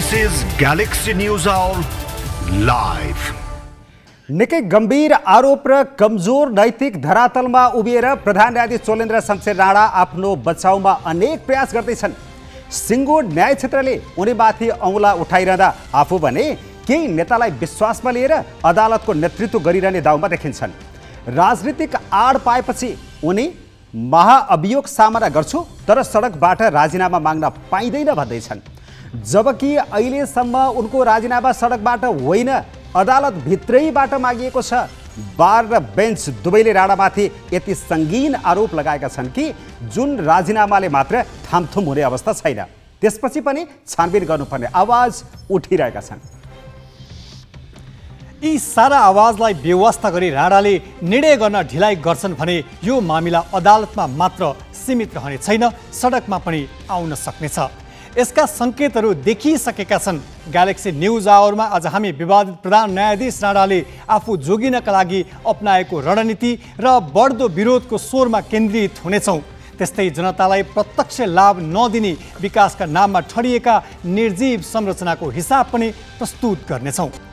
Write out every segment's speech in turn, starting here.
This is Galaxy News Hour live. निकै गम्भीर आरोप र कमजोर नैतिक धरातलमा उभिएर प्रधान न्यायाधीश चोलेन्द्र शमशेर राणा आफ्नो बचाउमा अनेक प्रयास गर्दैछन्। सिङ्गो न्याय क्षेत्रले उनीमाथि औँला उठाइरहँदा आफू भने केही नेतालाई विश्वासमा लिएर अदालतको नेतृत्व गरिरहने दाउमा देखिन्छन्। राजनीतिक आड पाएपछि उनी महाअभियोग सामना गर्छु तर सडकबाट राजीनामा माग्न पाइँदैन भन्दैछन्। जबकि अहिलेसम्म उनको राजीनामा सडकबाट होइन अदालत भित्रैबाट मागिएको छ। बार र बेन्च दुवैले राणामाथि यति सङ्गीन आरोप लगाएका छन् कि जुन राजीनामाले मात्र थामथुम हुने अवस्था छैन, त्यसपछि पनि छानबिन गर्नुपर्ने आवाज उठिरहेका छन्। यी सारा आवाजलाई बेवास्ता गरी राणाले निर्णय गर्न ढिलाइ गर्छन् भने यो मामिला अदालतमा मात्र सीमित रहने छैन, सडकमा पनि आउन सक्नेछ। यसका सङ्केतहरू देखिसकेका छन्। ग्यालेक्सी न्युज आवरमा आज हामी विवादित प्रधान न्यायाधीश राणाले आफू जोगिनका लागि अपनाएको रणनीति र बढ्दो विरोधको स्वरमा केन्द्रित हुनेछौँ। त्यस्तै जनतालाई प्रत्यक्ष लाभ नदिने विकासका नाममा ठडिएका निर्जीव संरचनाको हिसाब पनि प्रस्तुत गर्नेछौँ।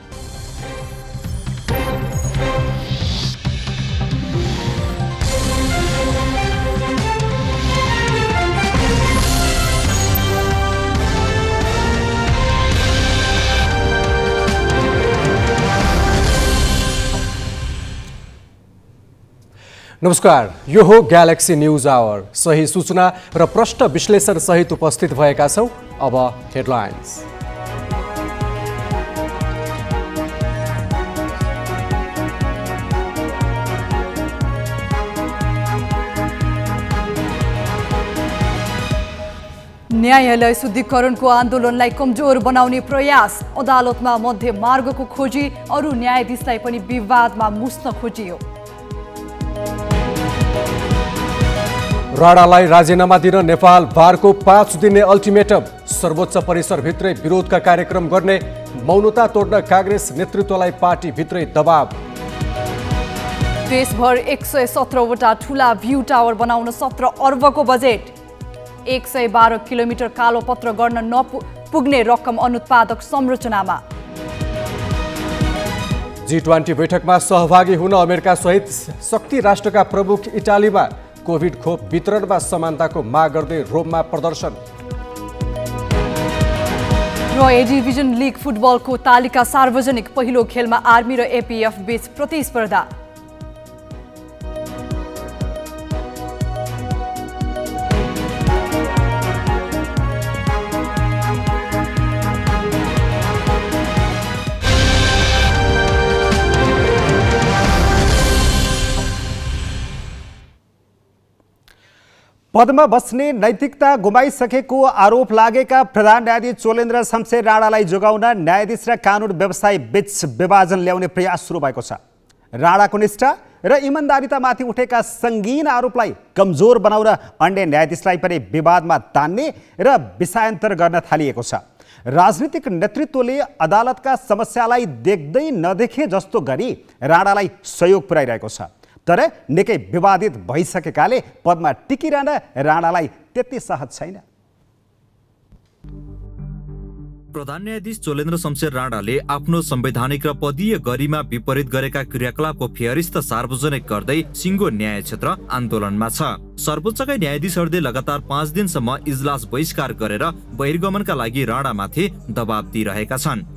नमस्कार, यो हो ग्यालेक्सी न्युज आवर। सही सूचना र प्रश्न विश्लेषण सहित उपस्थित भएका छौँ। अब हेडलाइन्स। न्यायालय शुद्धिकरणको आन्दोलनलाई कमजोर बनाउने प्रयास, अदालतमा मध्य मार्गको खोजी, अरू न्यायाधीशलाई पनि विवादमा मुस्न खोजियो। राणालाई राजीनामा दिन नेपाल बारको 5 दिने अल्टिमेटम, सर्वोच्च परिसरभित्रै विरोधका कार्यक्रम गर्ने, मौनता तोड्न काङ्ग्रेस नेतृत्वलाई पार्टीभित्रै दबाव। देशभर 117 वटा ठूला भ्यू टावर बनाउन 17 अर्बको बजेट, 112 किलोमिटर कालोपत्र गर्न नपुग्ने रकम अनुत्पादक संरचनामा। G20 बैठकमा सहभागी हुन अमेरिका सहित शक्ति राष्ट्रका प्रमुख इटालीमा, कोभिड खोप वितरणमा समानताको माग गर्दै रोममा प्रदर्शन। र ए डिभिजन लिग फुटबलको तालिका सार्वजनिक, पहिलो खेलमा आर्मी र एपीएफ बीच प्रतिस्पर्धा। पदमा बस्ने नैतिकता गुमाइसकेको आरोप लागेका प्रधान न्यायाधीश चोलेन्द्र शमशेर राणालाई जोगाउन न्यायाधीश र कानुन व्यवसायी बीच विभाजन ल्याउने प्रयास सुरु भएको छ। राणाको निष्ठा र इमान्दारितामाथि उठेका सङ्गीन आरोपलाई कमजोर बनाउन अन्य न्यायाधीशलाई पनि विवादमा तान्ने र विषयान्तर गर्न थालिएको छ। राजनीतिक नेतृत्वले अदालतका समस्यालाई देख्दै नदेखे जस्तो गरी राणालाई सहयोग पुर्याइरहेको छ। तर निकै विवादित भइसकेकाले पदमा टिकिरहन राणालाई त्यति सहज छैन। प्रधान न्यायाधीश चोलेन्द्र शमशेर राणाले आफ्नो संवैधानिक र पदीय गरिमा विपरीत गरेका क्रियाकलापको फेहरिस्त सार्वजनिक गर्दै सिङ्गो न्याय क्षेत्र आन्दोलनमा छ। सर्वोच्चका न्यायाधीशहरूले लगातार 5 दिनसम्म इजलास बहिष्कार गरेर बहिर्गमनका लागि राणामाथि दबाब दिइरहेका छन्।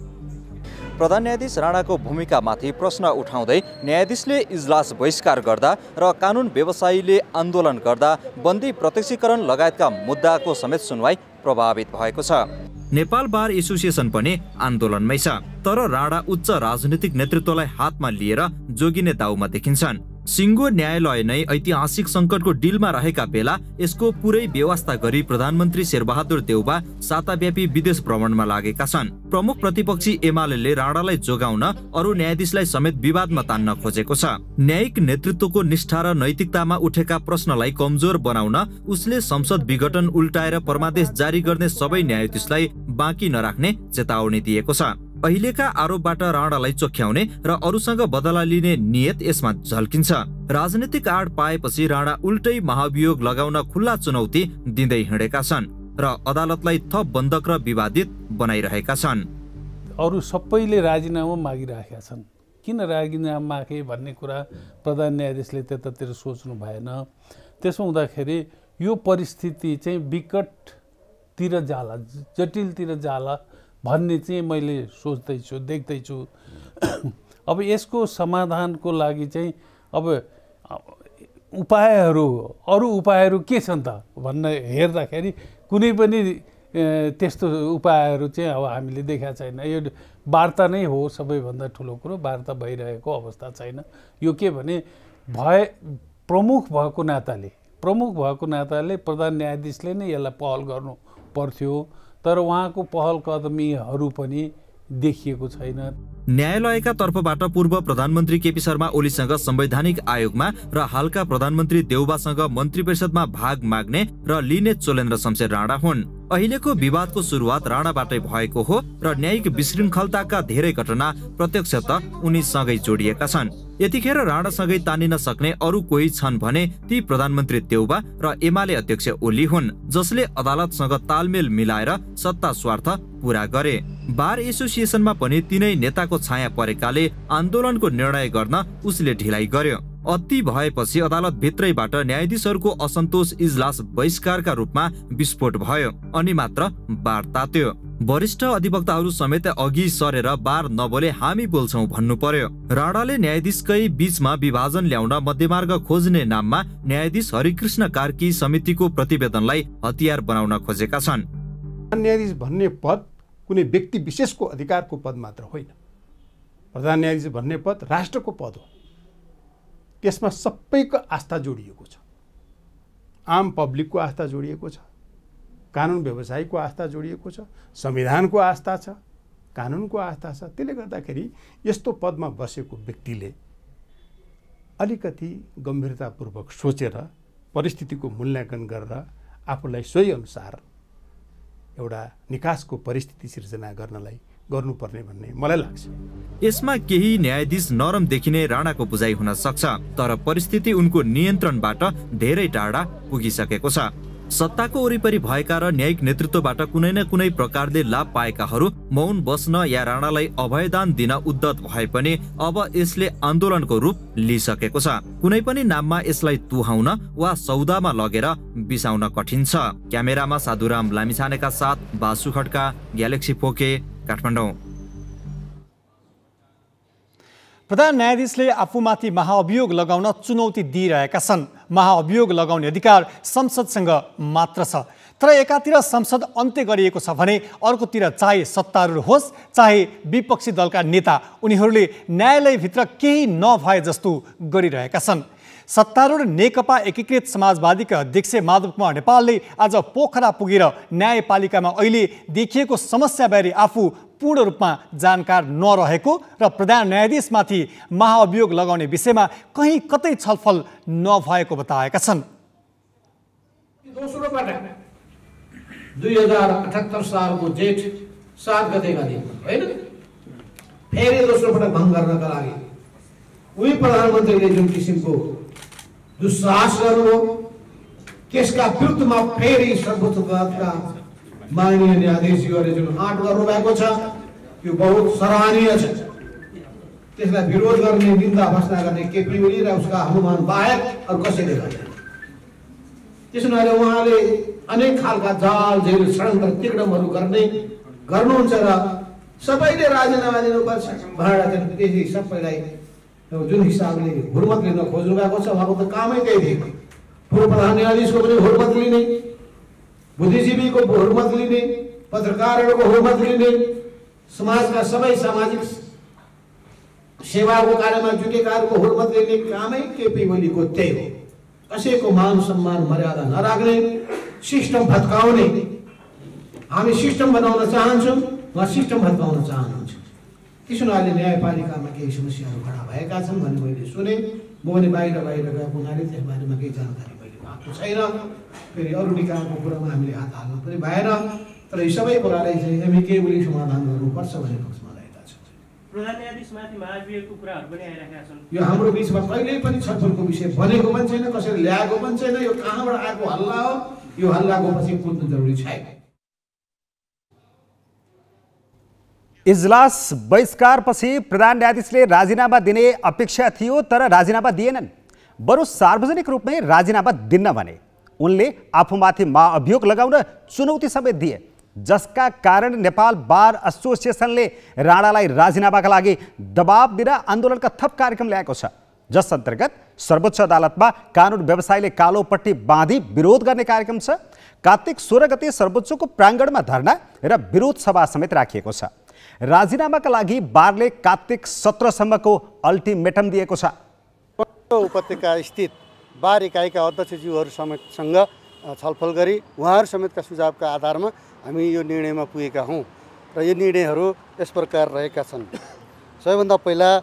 प्रधान न्यायाधीश राणाको भूमिकामाथि प्रश्न उठाउँदै न्यायाधीशले इजलास बहिष्कार गर्दा र कानुन व्यवसायीले आन्दोलन गर्दा बन्दी प्रत्यक्षीकरण लगायतका मुद्दाको समेत सुनवाई प्रभावित भएको छ। नेपाल बार एसोसिएसन पनि आन्दोलनमै छ। तर राणा उच्च राजनीतिक नेतृत्वलाई हातमा लिएर जोगिने दाउमा देखिन्छन्। सिङ्गो न्यायालय नै ऐतिहासिक सङ्कटको डिलमा रहेका बेला यसको पुरै व्यवस्था गरी प्रधानमन्त्री शेरबहादुर देउबा साताव्यापी विदेश भ्रमणमा लागेका छन्। प्रमुख प्रतिपक्षी एमाले राणालाई जोगाउन अरू न्यायाधीशलाई समेत विवादमा तान्न खोजेको छ। न्यायिक नेतृत्वको निष्ठा र नैतिकतामा उठेका प्रश्नलाई कमजोर बनाउन उसले संसद विघटन उल्टाएर परमादेश जारी गर्ने सबै न्यायाधीशलाई बाँकी नराख्ने चेतावनी दिएको छ। अहिलेका आरोपबाट राणालाई चोख्याउने र अरूसँग बदला लिने नियत यसमा झल्किन्छ। राजनीतिक आड पाएपछि राणा उल्टै महाभियोग लगाउन खुल्ला चुनौती दिँदै हिँडेका छन्। र अदालतलाई थप बन्धक र विवादित बनाइरहेका छन्। अरू सबैले राजीनामा मागिराखेका छन्, किन राजीनामा मागे भन्ने कुरा प्रधान न्यायाधीशले त्यतातिर सोच्नु भएन। त्यसो हुँदाखेरि यो परिस्थिति चाहिँ विकटतिर जाला, जटिलतिर जाला भन्ने चाहिँ मैले सोच्दैछु, देख्दैछु। अब यसको समाधानको लागि चाहिँ अब उपायहरू, अरू उपायहरू के छन् त भन्न हेर्दाखेरि कुनै पनि त्यस्तो उपायहरू चाहिँ अब हामीले देखाएको छैन। यो वार्ता नै हो सबैभन्दा ठुलो कुरो, वार्ता भइरहेको अवस्था छैन। यो के भने प्रमुख भएको नाताले प्रधान न्यायाधीशले नै यसलाई पहल गर्नु पर्थ्यो, तर उहाँको पहल कदमीहरू पनि देखिएको छैन। न्यायालयका तर्फबाट पूर्व प्रधानमन्त्री केपी शर्मा ओलीसँग संवैधानिक आयोगमा र हालका प्रधानमन्त्री देउबासँग मन्त्री परिषदमा भाग माग्ने र लिने चोलेन्द्र शमशेर राणा हुन्। अहिलेको विवादको सुरुवात राणाबाटै भएको हो र न्यायिक विशृङ्खलताका धेरै घटना प्रत्यक्षतः उनीसँगै जोडिएका छन्। यतिखेर राणासँगै तानिन सक्ने अरू कोही छन् भने ती प्रधानमन्त्री देउबा र एमाले अध्यक्ष ओली हुन्, जसले अदालतसँग तालमेल मिलाएर सत्ता स्वार्थ पूरा गरे। बार एसोसिएसनमा पनि तिनै नेताको छाया परेकाले आन्दोलनको निर्णय गर्न उसले ढिलाइ गर्यो। अति भएपछि अदालत भित्रैबाट न्यायाधीशहरूको असन्तोष इजलास बहिष्कारका रूपमा विस्फोट भयो अनि मात्र बार तात्यो। वरिष्ठ अधिवक्ताहरू समेत अघि सरेर बार नबोले हामी बोल्छौं भन्नु पर्यो। राणाले न्यायाधीशकै बीचमा विभाजन ल्याउन मध्यमार्ग खोज्ने नाममा न्यायाधीश हरिकृष्ण कार्की समितिको प्रतिवेदनलाई हतियार बनाउन खोजेका छन्। न्यायाधीश भन्ने पद कुनै व्यक्ति विशेषको अधिकारको पद मात्र होइन। प्रधान न्यायाधीश भन्ने पद राष्ट्रको पद हो। त्यसमा सबैको आस्था जोडिएको छ। आम पब्लिकको आस्था जोडिएको छ, कानुन व्यवसायीको आस्था जोडिएको छ, संविधानको आस्था छ, कानुनको आस्था छ। त्यसले गर्दाखेरि यस्तो पदमा बसेको व्यक्तिले अलिकति गम्भीरतापूर्वक सोचेर परिस्थितिको मूल्याङ्कन गरेर आफूलाई सोही अनुसार एउटा निकासको परिस्थिति सिर्जना गर्नुपर्ने भन्ने मलाई लाग्छ। यसमा केही न्यायाधीश नरम देखिने राणाको बुझाइ हुन सक्छ, तर परिस्थिति उनको नियन्त्रणबाट धेरै टाढा पुगिसकेको छ। सत्ताको वरिपरि भएका र न्यायिक नेतृत्वबाट कुनै न कुनै प्रकारले लाभ पाएकाहरू मौन बस्न या राणालाई अभयदान दिन उद्यत भए पनि अब यसले आन्दोलनको रूप लिइसकेको छ। कुनै पनि नाममा यसलाई तुहाउन वा सौदामा लगेर बिसाउन कठिन छ। क्यामेरामा साधुराम लामिछानेका साथ बासु खड्का, ग्यालेक्सी फोके, काठमाडौँ। प्रधान न्यायाधीशले आफूमाथि महाअभियोग लगाउन चुनौती दिइरहेका छन्। महाअभियोग लगाउने अधिकार संसदसँग मात्र छ, तर एकातिर संसद अन्त्य गरिएको छ भने अर्कोतिर चाहे सत्तारूढ होस् चाहे विपक्षी दलका नेता, उनीहरूले न्यायालयभित्र केही नभए जस्तो गरिरहेका छन्। सत्तारूढ नेकपा एकीकृत समाजवादीका अध्यक्ष माधव कुमार नेपालले आज पोखरा पुगेर न्यायपालिकामा अहिले देखिएको समस्याबारे आफू पूर्ण रूपमा जानकार नरहेको र प्रधान न्यायाधीशमाथि महाअभियोग लगाउने विषयमा कहीँ कतै छलफल नभएको बताएका छन्। दोस्रो पटक 2078 सालको जेठ 7 गतेका दिन हैन, फेरि दोस्रो पटक भङ्ग गर्नका लागि उही प्रधानमन्त्रीले जुन किसिमको दुस्साहस गर्नुभयो, त्यसका विरुद्धमा फेरि सर्वोच्च अदालतका माननीय न्यायाधीशहरूले जुन आँट गर्नुभएको छ यो बहुत सराहनीय छ। त्यसलाई विरोध गर्ने, निन्दा भर्सना गर्ने केपी ओली र उसका हनुमान बाहेक अरू कसैले गर्दैन। त्यसो भएर उहाँले अनेक खालका जाल झेल षड्यन्त्र तिक्रमहरू गर्नुहुन्छ र सबैले राजीनामा दिनुपर्छ भनेर त्यही सबैलाई जुन हिसाबले हुर्मत लिन खोज्नु भएको छ, उहाँको त कामै त्यही थियो। पूर्व प्रधान न्यायाधीशको पनि हुर्मत लिने, बुद्धिजीवीको हुर्मत लिने, पत्रकारहरूको हुर्मत लिने, समाजका सबै सामाजिक सेवाको कार्यमा जुटेकाहरूको हुर्मत लिने कामै केपी ओलीको त्यही हो। कसैको मान सम्मान मर्यादा नराख्ने, सिस्टम भत्काउने। हामी सिस्टम बनाउन चाहन्छौँ, उहाँ सिस्टम भत्काउन चाहनुहुन्छ। किन अहिले न्यायपालिकामा केही समस्याहरू खडा भएका छन् भन्ने मैले सुने। म पनि बाहिर गएको हुनाले त्यस बारेमा केही जानकारी मैले पाएको छैन। फेरि अरू निकायको कुरामा हामीले हात हाल्नु पनि भएन, तर यी सबै कुरालाई चाहिँ हामी केही पनि समाधान गर्नुपर्छ भन्ने पक्षमा रहेका छौँ। प्रधान न्यायाधीशमाथि महाअभियोगको कुराहरू पनि आइरहेका छन्। यो हाम्रो बिचमा कहिल्यै पनि छलफलको विषय बनेको पनि छैन, कसैले ल्याएको पनि छैन। यो कहाँबाट आएको हल्ला हो यो हल्लाको पछि कुद्नु जरुरी छैन। इजलास बहिष्कारपछि प्रधान न्यायाधीशले राजीनामा दिने अपेक्षा थियो, तर राजीनामा दिएनन्। बरु सार्वजनिक रूपमै राजीनामा दिन्न भने उनले आफूमाथि महाअभियोग लगाउन चुनौती समेत दिए, जसका कारण नेपाल बार एसोसिएसनले राणालाई राजीनामाका लागि दबाब दिन आन्दोलनका थप कार्यक्रम ल्याएको छ, जस अन्तर्गत सर्वोच्च अदालतमा कानुन व्यवसायीले कालोपट्टि बाँधी विरोध गर्ने कार्यक्रम छ। कार्तिक 16 गते सर्वोच्चको प्राङ्गणमा धरना र विरोध सभा समेत राखिएको छ। राजीनामाका लागि बारले कार्तिक 17 सम्मको अल्टिमेटम दिएको छ। उपत्यका स्थित बार इकाइका अध्यक्षज्यूहरूसँग छलफल गरी उहाँहरू समेतका सुझावका आधारमा हामी यो निर्णयमा पुगेका हौँ र यो निर्णयहरू यस प्रकार रहेका छन्। सबैभन्दा पहिला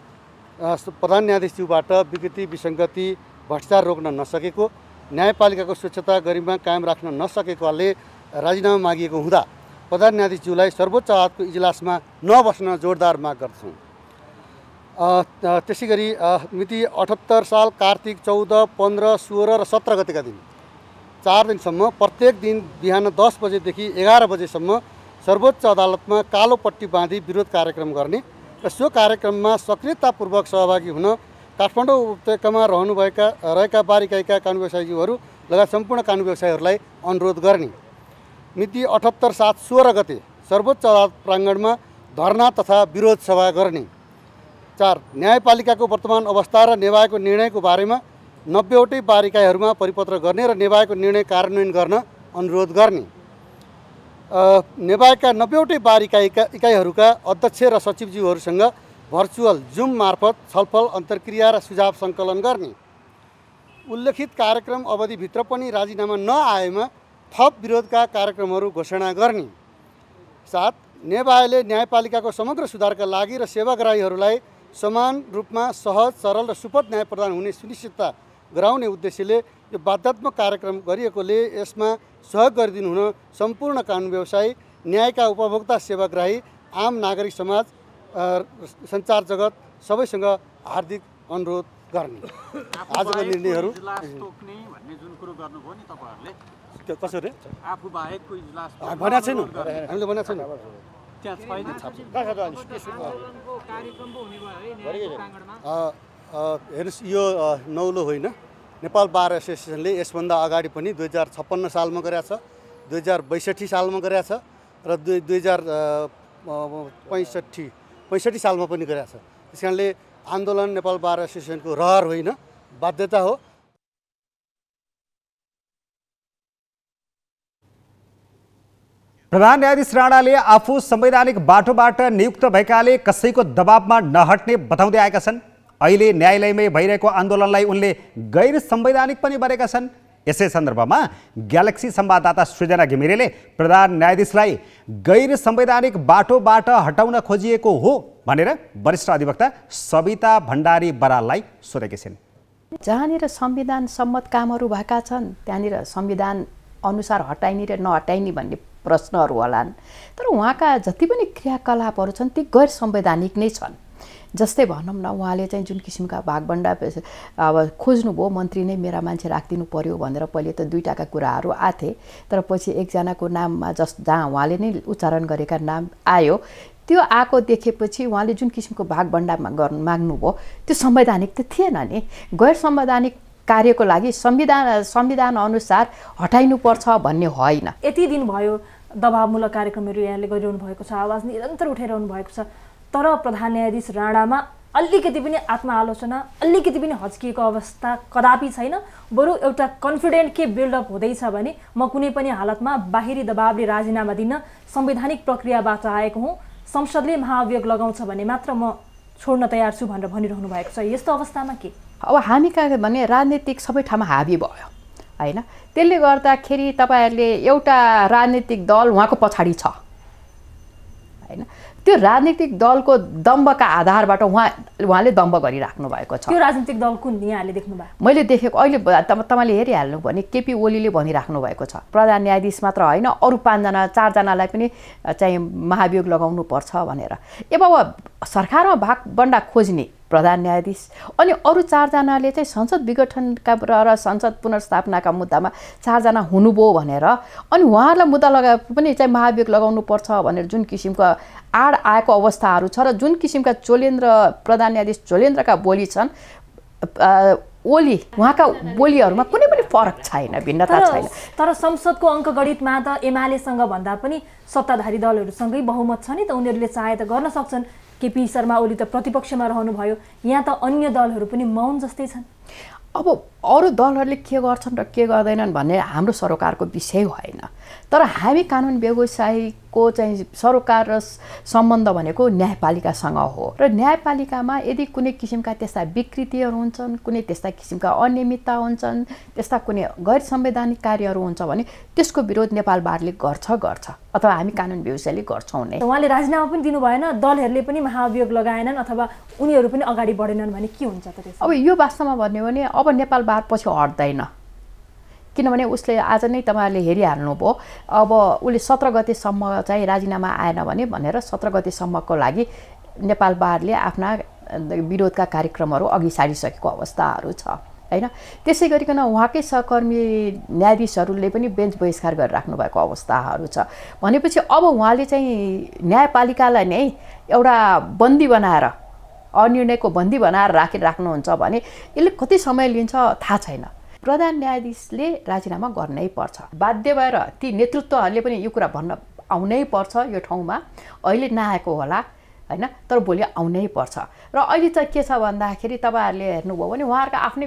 प्रधान न्यायाधीशज्यूबाट विकृति विसङ्गति भ्रष्टाचार रोक्न नसकेको, न्यायपालिकाको स्वच्छता गरिमा कायम राख्न नसकेकोले राजीनामा मागिएको हुँदा प्रधान न्यायाधीशज्यूलाई सर्वोच्च अदालतको इजलासमा नबस्न जोरदार माग गर्छौँ। त्यसै गरी मिति 78 साल कार्तिक 14, 15, 16 र 17 गतेका दिन 4 दिनसम्म प्रत्येक दिन बिहान 10 बजेदेखि 11 बजेसम्म सर्वोच्च अदालतमा कालो पट्टी बाँधी विरोध कार्यक्रम गर्ने र सो कार्यक्रममा सक्रियतापूर्वक सहभागी हुन काठमाडौँ उपत्यकामा रहेका बार इकाइका कानुन व्यवसायीज्यूहरू लगायत सम्पूर्ण कानुन व्यवसायीहरूलाई अनुरोध गर्ने। मिति 78 सात 16 गते सर्वोच्च अदालत प्राङ्गणमा धरना तथा विरोध सभा गर्ने। 4 न्यायपालिकाको वर्तमान अवस्था र निभाएको निर्णयको बारेमा 90वटै बार इकाइहरूमा परिपत्र गर्ने र निभाएको निर्णय कार्यान्वयन गर्न अनुरोध गर्ने। निभाएका 90वटै बार इकाइहरूका अध्यक्ष र सचिवज्यूहरूसँग भर्चुअल जुम मार्फत छलफल अन्तर्क्रिया र सुझाव सङ्कलन गर्ने। उल्लेखित कार्यक्रम अवधिभित्र पनि राजीनामा नआएमा थप विरोधका कार्यक्रमहरू घोषणा गर्ने। 7 नेवाले न्यायपालिकाको समग्र सुधारका लागि र सेवाग्राहीहरूलाई समान रूपमा सहज, सरल र सुपथ न्याय प्रदान हुने सुनिश्चितता गराउने उद्देश्यले यो बाध्यात्मक कार्यक्रम गरिएकोले यसमा सहयोग गरिदिनु हुन सम्पूर्ण कानुन व्यवसायी, न्यायका उपभोक्ता, सेवाग्राही, आम नागरिक समाज, सञ्चार जगत सबैसँग हार्दिक अनुरोध गर्ने। आजको निर्णयहरू कसरी आफू बाहेकको इजलास भनेको छैन, हामीले भनेको छैन। हेर्नुहोस्, यो नौलो होइन। नेपाल बार एसोसिएसनले यसभन्दा अगाडि पनि 2056 सालमा गरेको छ, 2062 सालमा गरेको छ र 2065 सालमा पनि गरेको छ। त्यस कारणले आन्दोलन नेपाल बार एसोसिएसनको रहर होइन, बाध्यता हो। प्रधान न्यायाधीश राणाले आफू संवैधानिक बाटोबाट नियुक्त भएकाले कसैको दबावमा नहट्ने बताउँदै आएका छन्। अहिले न्यायालयमै भइरहेको आन्दोलनलाई उनले गैर संवैधानिक पनि भनेका छन्। यसै सन्दर्भमा ग्यालेक्सी संवाददाता सृजना घिमिरेले प्रधान न्यायाधीशलाई गैर संवैधानिक बाटोबाट हटाउन खोजिएको हो भनेर वरिष्ठ अधिवक्ता सविता भण्डारी बराललाई सोधेकी छिन्। जहाँनिर संविधान सम्मत कामहरू भएका छन् त्यहाँनिर संविधान अनुसार हटाइने र नहटाइने भन्ने प्रश्नहरू होलान्, तर उहाँका जति पनि क्रियाकलापहरू छन् ती गैर संवैधानिक नै छन्। जस्तै भनौँ न, उहाँले चाहिँ जुन किसिमका भागभण्डा अब खोज्नुभयो, मन्त्री नै मेरा मान्छे राखिदिनु पर्यो भनेर पहिले त दुईटाका कुराहरू आथे, तर पछि एकजनाको नाममा जहाँ उहाँले नै उच्चारण गरेका नाम आयो, त्यो आएको देखेपछि उहाँले जुन किसिमको भागभण्डा माग्नुभयो त्यो संवैधानिक त थिएन नि। गैर संवैधानिक कार्यको लागि संविधान अनुसार हटाइनुपर्छ भन्ने होइन। यति दिन भयो दबावमूलक कार्यक्रमहरू यहाँले गरिरहनु भएको छ, आवाज निरन्तर उठाइरहनु भएको छ, तर प्रधान न्यायाधीश राणामा अलिकति पनि आत्मआलोचना, अलिकति पनि हच्किएको अवस्था कदापि छैन। बरु एउटा कन्फिडेन्ट के बिल्डअप हुँदैछ भने म कुनै पनि हालतमा बाहिरी दबावले राजीनामा दिन संवैधानिक प्रक्रियाबाट आएको हुँ, संसदले महाअभियोग लगाउँछ भने मात्र म छोड्न तयार छु भनेर भनिरहनु भएको छ। यस्तो अवस्थामा के अब हामी कहाँ भने राजनीतिक सबै ठाउँमा हाबी भयो होइन, त्यसले गर्दाखेरि तपाईँहरूले एउटा राजनीतिक दल उहाँको पछाडि छ होइन, त्यो राजनीतिक दलको दम्बका आधारबाट उहाँले दम्ब गरिराख्नु भएको छ। त्यो राजनीतिक दल कुन यहाँले देख्नुभयो? मैले देखेको अहिले तपाईँले हेरिहाल्नु भने केपी ओलीले भनिराख्नु भएको छ, प्रधान न्यायाधीश मात्र होइन अरू 4जनालाई पनि चाहिँ महाभियोग लगाउनु पर्छ भनेर। अब सरकारमा भागभण्डा खोज्ने प्रधान न्यायाधीश अनि अरू 4 जनाले चाहिँ संसद विघटनका र संसद पुनर्स्थापनाका मुद्दामा 4 जना हुनुभयो भनेर अनि उहाँहरूलाई मुद्दा लगाए पनि चाहिँ महाभियोग लगाउनुपर्छ भनेर जुन किसिमको आड आएको अवस्थाहरू छ र जुन किसिमका प्रधान न्यायाधीश चोलेन्द्रका बोली छन् ओली उहाँका बोलीहरूमा कुनै पनि फरक छैन, भिन्नता छैन। तर संसदको अङ्कगणितमा त एमालेसँग भन्दा पनि सत्ताधारी दलहरूसँगै बहुमत छ नि त, उनीहरूले चाहे त गर्न सक्छन्। केपी शर्मा ओली त प्रतिपक्षमा रहनुभयो, यहाँ त अन्य दलहरू पनि मौन जस्तै छन्। अब अरू दलहरूले के गर्छन् र के गर्दैनन् भन्ने हाम्रो सरोकारको विषय होइन, तर हामी कानुन व्यवसायीको चाहिँ सरोकार र सम्बन्ध भनेको न्यायपालिकासँग हो र न्यायपालिकामा यदि कुनै किसिमका त्यस्ता विकृतिहरू हुन्छन्, कुनै त्यस्ता किसिमका अनियमितता हुन्छन्, त्यस्ता कुनै गैर संवैधानिक कार्यहरू हुन्छ भने त्यसको विरोध नेपाल बारले गर्छ अथवा हामी कानुन व्यवसायीले गर्छौँ नै। उहाँले राजीनामा पनि दिनु भएन, दलहरूले पनि महाभियोग लगाएनन् अथवा उनीहरू पनि अगाडि बढेनन् भने के हुन्छ त त्यसो? अब यो वास्तवमा भन्यो भने अब नेपाल बार पछि हट्दैन, किनभने उसले आज नै तपाईँहरूले हेरिहाल्नुभयो। अब उसले 17 गतेसम्म चाहिँ राजीनामा आएन भनेर 17 गतेसम्मको लागि नेपाल बारले आफ्ना विरोधका कार्यक्रमहरू अघि सारिसकेको अवस्थाहरू छ हैन। त्यसै गरिकन उहाँकै सहकर्मी न्यायाधीशहरूले पनि बेन्च बहिष्कार गरिराख्नु भएको अवस्थाहरू छ भनेपछि अब उहाँले चाहिँ न्यायपालिकालाई नै एउटा बन्दी बनाएर अनिर्णयको बन्दी बनाएर राख्नुहुन्छ भने यसले कति समय लिन्छ थाहा छैन। प्रधान न्यायाधीशले राजीनामा गर्नै पर्छ, बाध्य भएर ती नेतृत्वहरूले पनि यो कुरा भन्न आउनै पर्छ। यो ठाउँमा अहिले नआएको होला हैन, तर भोलि आउनै पर्छ। र अहिले चाहिँ के छ भन्दाखेरि तपाईँहरूले हेर्नुभयो भने उहाँहरूका आफ्नै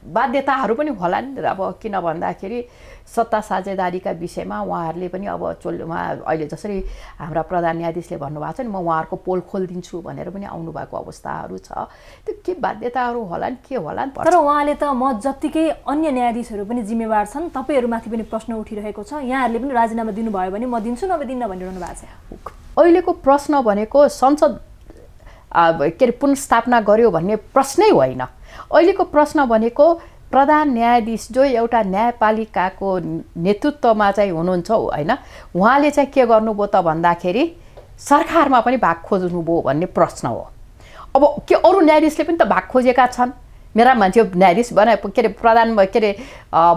बाध्यताहरू पनि होला नि। अब किन भन्दाखेरि सत्ता साझेदारीका विषयमा उहाँहरूले पनि अब अहिले जसरी हाम्रा प्रधान न्यायाधीशले भन्नुभएको छ नि, म उहाँहरूको पोल खोलिदिन्छु भनेर पनि आउनुभएको अवस्थाहरू छ। त्यो के बाध्यताहरू होला नि, के होला नि। तर उहाँले त म जत्तिकै अन्य न्यायाधीशहरू पनि जिम्मेवार छन्, तपाईँहरूमाथि पनि प्रश्न उठिरहेको छ, यहाँहरूले पनि राजीनामा दिनुभयो भने म दिन्छु नभए दिन्न भनिरहनु भएको छ। अहिलेको प्रश्न भनेको संसद पुनर्स्थापना गर्यो भन्ने प्रश्नै होइन। अहिलेको प्रश्न भनेको प्रधान न्यायाधीश जो एउटा न्यायपालिकाको नेतृत्वमा चाहिँ हुनुहुन्छ हैन, उहाँले चाहिँ के गर्नुभयो त भन्दाखेरि सरकारमा पनि भाग खोज्नुभयो भन्ने प्रश्न हो। अब के अरू न्यायाधीशले पनि त भाग खोजेका छन्, मेरा मान्छे न्यायाधीश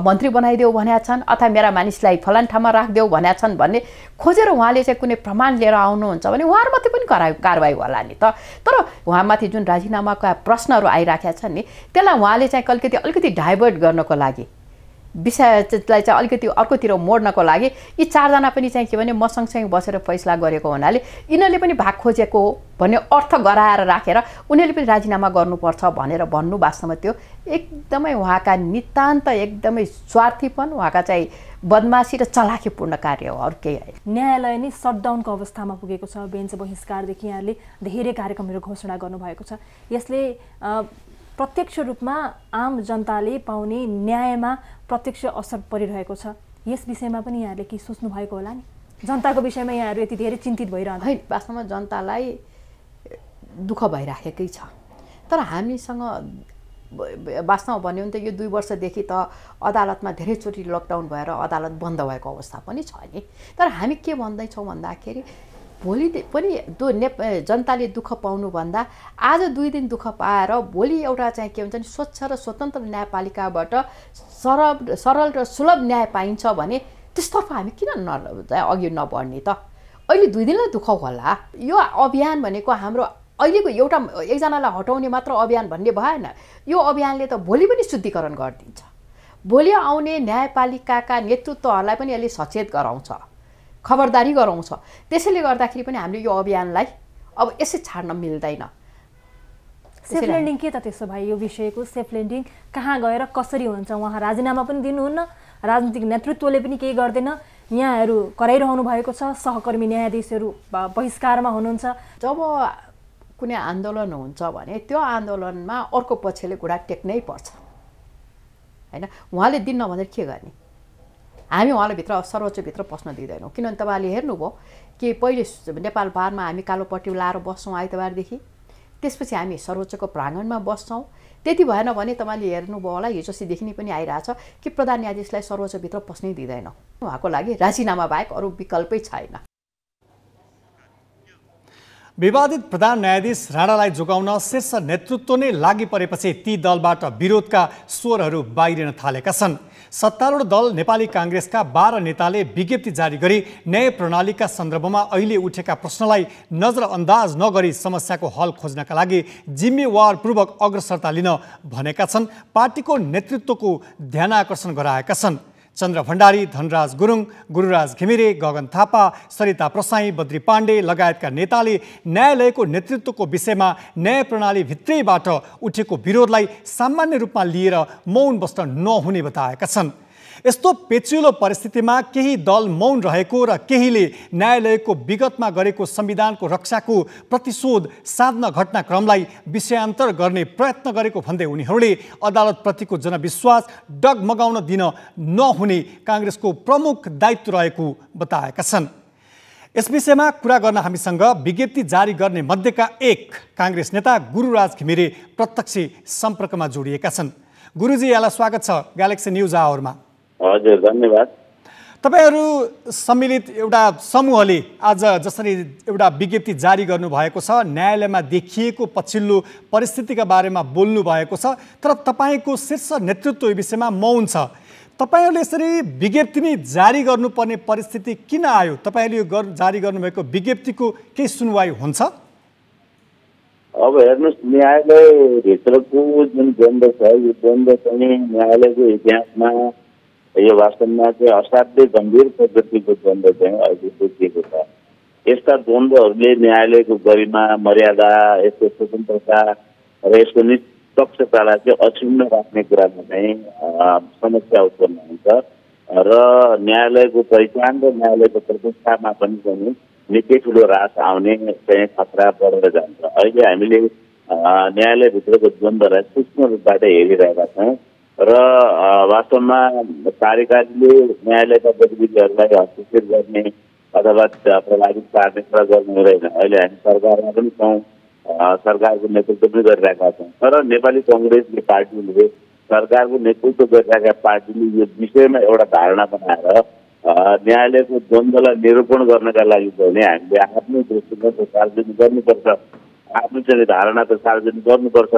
मन्त्री बनाइदेऊ भनेका छन् अथवा मेरा मानिसलाई फलान ठाउँमा राखिदेऊ भनेका छन् भन्ने खोजेर उहाँले चाहिँ कुनै प्रमाण लिएर आउनुहुन्छ भने उहाँहरूमाथि पनि कारबाही होला नि त। तर उहाँमाथि जुन राजीनामाका प्रश्नहरू आइराखेका छन् नि, त्यसलाई उहाँले चाहिँ अलिकति डाइभर्ट गर्नको लागि, विषयलाई चाहिँ अलिकति अर्कोतिर मोड्नको लागि यी 4 जना पनि चाहिँ के भने म सँगसँगै बसेर फैसला गरेको हुनाले यिनीहरूले पनि भाग खोजेको हो भन्ने अर्थ गराएर राखेर उनीहरूले पनि राजीनामा गर्नुपर्छ भनेर भन्नु वास्तवमा त्यो एकदमै उहाँका नितान्त एकदमै स्वार्थीपन, उहाँका चाहिँ बदमासी र चलाखीपूर्ण कार्य हो, अरू केही होइन। न्यायालय नै सटडाउनको अवस्थामा पुगेको छ। बेन्च बहिष्कारदेखि यहाँले धेरै कार्यक्रमहरू घोषणा गर्नुभएको छ। यसले प्रत्यक्ष रूपमा आम जनताले पाउने न्यायमा प्रत्यक्ष असर परिरहेको छ। यस विषयमा पनि यहाँले के सोच्नु भएको होला नि? जनताको विषयमा यहाँहरू यति धेरै चिन्तित भइरहनु? होइन, वास्तवमा जनतालाई दुःख भइराखेकै छ। तर हामीसँग वास्तवमा भन्यो भने त यो 2 वर्षदेखि त अदालतमा धेरैचोटि लकडाउन भएर अदालत बन्द भएको अवस्था पनि छ नि। तर हामी के भन्दैछौँ भन्दाखेरि भोलि पनि जनताले दुःख पाउनुभन्दा आज 2 दिन दुःख पाएर भोलि एउटा चाहिँ के भन्छ नि स्वच्छ र स्वतन्त्र न्यायपालिकाबाट सरल र सुलभ न्याय पाइन्छ भने त्यसतर्फ हामी किन अघि नबढ्ने त? अहिले 2 दिनलाई दुःख होला। यो अभियान भनेको हाम्रो अहिलेको एकजनालाई हटाउने मात्र अभियान भन्ने भएन। यो अभियानले त भोलि पनि शुद्धिकरण गरिदिन्छ, भोलि आउने न्यायपालिकाका नेतृत्वहरूलाई पनि यसले सचेत गराउँछ, खबरदारी गराउँछ। त्यसैले गर्दाखेरि पनि हामीले यो अभियानलाई अब यसै छाड्न मिल्दैन। सेफ ल्यान्डिङ के त त्यसो भए यो विषयको सेफ ल्यान्डिङ कहाँ गएर कसरी हुन्छ? उहाँ राजीनामा पनि दिनुहुन्न, राजनीतिक नेतृत्वले पनि केही गर्दैन, यहाँहरू कराइरहनु भएको छ, सहकर्मी न्यायाधीशहरू बहिष्कारमा हुनुहुन्छ। जब कुनै आन्दोलन हुन्छ भने त्यो आन्दोलनमा अर्को पक्षले घुँडा टेक्नै पर्छ हैन। उहाँले दिन्न भनेर के गर्ने? हामी उहाँलाई सर्वोच्चभित्र पस्न दिँदैनौँ। किनभने तपाईँले हेर्नुभयो कि पहिले नेपाल बारमा हामी कालो पट्टी लाएर बस्छौँ आइतबारदेखि, त्यसपछि हामी सर्वोच्चको प्राङ्गणमा बस्छौँ। त्यति भएन भने तपाईँले हेर्नुभयो होला हिजो अस्तिदेखि नै पनि आइरहेछ कि प्रधान न्यायाधीशलाई सर्वोच्चभित्र पस्नै दिँदैनौँ। उहाँको लागि राजीनामा बाहेक अरू विकल्पै छैन। विवादित प्रधान न्यायाधीश राणालाई जोगाउन शीर्ष नेतृत्व नै लागि परेपछि ती दलबाट विरोधका स्वरहरू बाहिरिन थालेका छन्। सत्तारूढ दल नेपाली काङ्ग्रेसका 12 नेताले विज्ञप्ति जारी गरी न्याय प्रणालीका सन्दर्भमा अहिले उठेका प्रश्नलाई नजरअन्दाज नगरी समस्याको हल खोज्नका लागि जिम्मेवारपूर्वक अग्रसरता लिन भनेका छन्। पार्टीको नेतृत्वको ध्यानाकर्षण गराएका छन्। चन्द्र भण्डारी, धनराज गुरुङ, गुरुराज घिमिरे, गगन थापा, सरिता प्रसाई, बद्री पाण्डे लगायतका नेताले न्यायालयको नेतृत्वको विषयमा न्याय प्रणाली भित्रैबाट उठेको विरोधलाई सामान्य रूपमा लिएर मौन बस्न नहुने बताएका छन्। यस्तो पेचिलो परिस्थितिमा केही दल मौन रहेको र केहीले न्यायालयको विगतमा गरेको संविधानको रक्षाको प्रतिशोध साध्न घटनाक्रमलाई विषयान्तर गर्ने प्रयत्न गरेको भन्दै उनीहरूले अदालतप्रतिको जनविश्वास डगमगाउन दिन नहुने काङ्ग्रेसको प्रमुख दायित्व रहेको बताएका छन्। यस विषयमा कुरा गर्न हामीसँग विज्ञप्ति जारी गर्ने मध्येका एक काङ्ग्रेस नेता गुरुराज घिमिरे प्रत्यक्ष सम्पर्कमा जोडिएका छन्। गुरुजी, यहाँलाई स्वागत छ ग्यालेक्सी न्युज आवरमा। हजुर, धन्यवाद। तपाईहरू सम्मिलित एउटा समूहले आज जसरी एउटा विज्ञप्ति जारी गर्नुभएको छ, न्यायालयमा देखिएको पछिल्लो परिस्थितिका बारेमा बोल्नु भएको छ, तर तपाईँको शीर्ष नेतृत्व यो विषयमा मौन छ। तपाईँहरूले यसरी विज्ञप्ति नै जारी गर्नुपर्ने परिस्थिति किन आयो? तपाईँहरूले यो जारी गर्नुभएको विज्ञप्तिको केही सुनवाई हुन्छ? अब हेर्नुहोस्, न्यायालयभित्रको जुन द्वन्द्व छ, यो द्वन्द्व चाहिँ न्यायालयको इतिहासमा यो वास्तवमा चाहिँ असाध्यै गम्भीर प्रकृतिको द्वन्द्व चाहिँ अहिले देखिएको छ। यस्ता द्वन्द्वहरूले न्यायालयको गरिमा, मर्यादा, यसको स्वतन्त्रता र यसको निष्पक्षतालाई चाहिँ अक्षुण्ण राख्ने कुरामा चाहिँ समस्या उत्पन्न हुन्छ र न्यायालयको पहिचान र न्यायालयको प्रतिष्ठामा पनि चाहिँ निकै ठुलो ह्रास आउने चाहिँ खतरा बढेर जान्छ। अहिले हामीले न्यायालयभित्रको द्वन्द्वलाई सूक्ष्म रूपबाट हेरिरहेका छौँ र वास्तवमा कार्यकारीले न्यायालयका गतिविधिहरूलाई हस्तक्षेप गर्ने अथवा प्रभावित पार्ने कुरा गर्नु हुँदैन। अहिले हामी सरकारमा पनि छौँ, सरकारको नेतृत्व पनि गरिरहेका छौँ, तर नेपाली कङ्ग्रेसले पार्टीले सरकारको नेतृत्व गरिरहेका पार्टीले यो विषयमा एउटा धारणा बनाएर न्यायालयको द्वन्द्वलाई निरूपण गर्नका लागि भने हामीले आफ्नो दृष्टिकोण त सार्वजनिक गर्नुपर्छ, आफ्नो चाहिँ धारणा त सार्वजनिक गर्नुपर्छ।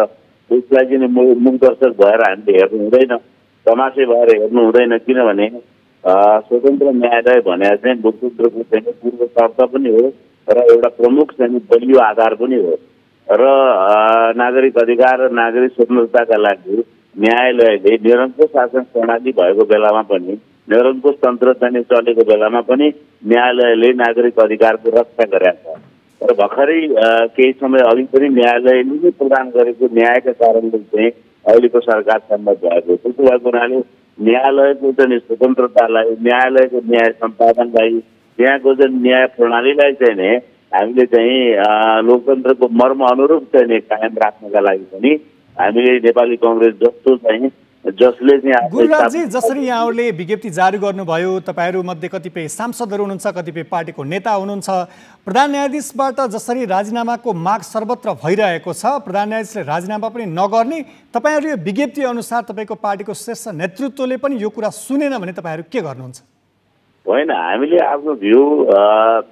त्यसलाई चाहिँ मुखदर्शक भएर हामीले हेर्नु हुँदैन, तमासे भएर हेर्नु हुँदैन। किनभने स्वतन्त्र न्यायालय भने चाहिँ लोकतन्त्रको चाहिँ पूर्व शर्त पनि हो र एउटा प्रमुख चाहिँ बलियो आधार पनि हो र नागरिक अधिकार र नागरिक स्वतन्त्रताका लागि न्यायालयले निरङ्कुश शासन प्रणाली भएको बेलामा पनि, निरङ्कुश तन्त्र चाहिँ चलेको बेलामा पनि न्यायालयले नागरिक अधिकारको रक्षा गरेका छ र भर्खरै केही समय अघि पनि न्यायालयले नै प्रदान गरेको न्यायका कारणले चाहिँ अहिलेको सरकार सम्भव भएको। त्यसो भएको हुनाले न्यायालयको चाहिँ स्वतन्त्रतालाई, न्यायालयको न्याय सम्पादनलाई, त्यहाँको चाहिँ न्याय प्रणालीलाई चाहिँ नि हामीले चाहिँ लोकतन्त्रको मर्म अनुरूप चाहिँ कायम राख्नका लागि पनि हामीले नेपाली कङ्ग्रेस जस्तो चाहिँ जसले चाहिँ गुरुराजी, जसरी यहाँहरूले विज्ञप्ति जारी गर्नुभयो, तपाईँहरू मध्ये कतिपय सांसदहरू हुनुहुन्छ, कतिपय पार्टीको नेता हुनुहुन्छ, प्रधान न्यायाधीशबाट जसरी राजीनामाको माग सर्वत्र भइरहेको छ, प्रधान न्यायाधीशले राजीनामा पनि नगर्ने, तपाईँहरू यो विज्ञप्ति अनुसार तपाईँको पार्टीको शीर्ष नेतृत्वले पनि यो कुरा सुनेन भने तपाईँहरू के गर्नुहुन्छ? होइन, हामीले आफ्नो भ्यू,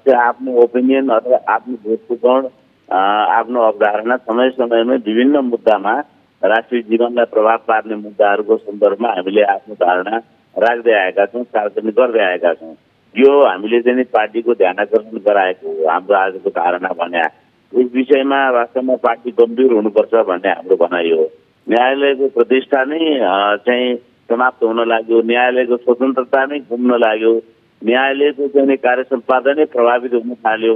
आफ्नो ओपिनियन अथवा आफ्नो दृष्टिकोण, आफ्नो अवधारणा समय समयमा विभिन्न मुद्दामा, राष्ट्रिय जीवनलाई प्रभाव पार्ने मुद्दाहरूको सन्दर्भमा हामीले आफ्नो धारणा राख्दै आएका छौँ, सार्वजनिक गर्दै आएका छौँ। यो हामीले चाहिँ पार्टीको ध्यानाकर्षण गराएको हाम्रो आजको धारणा भने यस विषयमा वास्तवमा पार्टी गम्भीर हुनुपर्छ भन्ने हाम्रो भनाइ हो। न्यायालयको प्रतिष्ठा नै चाहिँ समाप्त हुन लाग्यो, न्यायालयको स्वतन्त्रता नै घुम्न लाग्यो, न्यायालयको चाहिँ कार्य सम्पादनै प्रभावित हुन थाल्यो,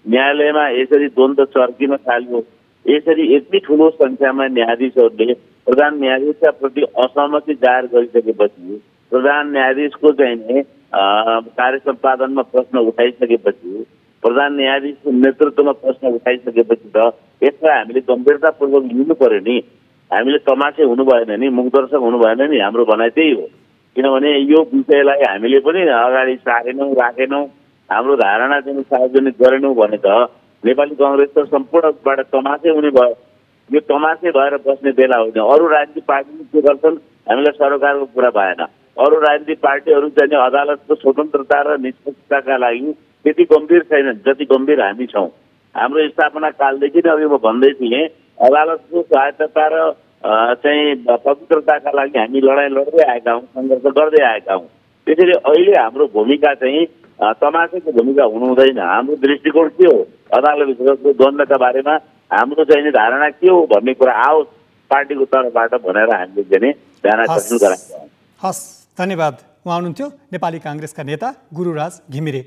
न्यायालयमा यसरी द्वन्द्व चर्किन थाल्यो। यसरी यति ठुलो सङ्ख्यामा न्यायाधीशहरूले प्रधान न्यायाधीशका प्रति असहमति जाहेर गरिसकेपछि, प्रधान न्यायाधीशको चाहिँ कार्य सम्पादनमा प्रश्न उठाइसकेपछि, प्रधान न्यायाधीशको नेतृत्वमा प्रश्न उठाइसकेपछि त यसलाई हामीले गम्भीरतापूर्वक लिनु पर्यो नि। हामीले तमासे हुनु भएन नि, मुखदर्शक हुनु भएन नि। हाम्रो भनाइ त्यही हो। किनभने यो विषयलाई हामीले पनि अगाडि सारेनौँ, राखेनौँ, हाम्रो धारणा चाहिँ सार्वजनिक गरेनौँ भने त नेपाली कङ्ग्रेस त सम्पूर्ण रूपबाट तमासे हुने भयो। यो तमासे भएर बस्ने बेला होइन। अरू राजनीतिक पार्टीले के गर्छन्, हामीलाई सरकारको कुरा भएन। अरू राजनीतिक पार्टीहरू चाहिँ अदालतको स्वतन्त्रता र निष्पक्षताका लागि त्यति गम्भीर छैनन् जति गम्भीर हामी छौँ। हाम्रो स्थापना कालदेखि नै अघि म भन्दै थिएँ अदालतको स्वायत्तता र चाहिँ पवित्रताका लागि हामी लडाइँ लड्दै आएका हौँ, सङ्घर्ष गर्दै आएका हौँ। त्यसैले अहिले हाम्रो भूमिका चाहिँ तमासाको भूमिका हुनु हुँदैन। हाम्रो दृष्टिकोण के हो, अदालतभित्रको द्वन्द्वका बारेमा हाम्रो चाहिँ धारणा के हो भन्ने कुरा आओस् पार्टीको तर्फबाट भनेर हामीले चाहिँ ध्यान आकर्षण गराएको छौँ। हस्, धन्यवाद। उहाँ हुनुहुन्थ्यो नेपाली काङ्ग्रेसका नेता गुरुराज घिमिरे।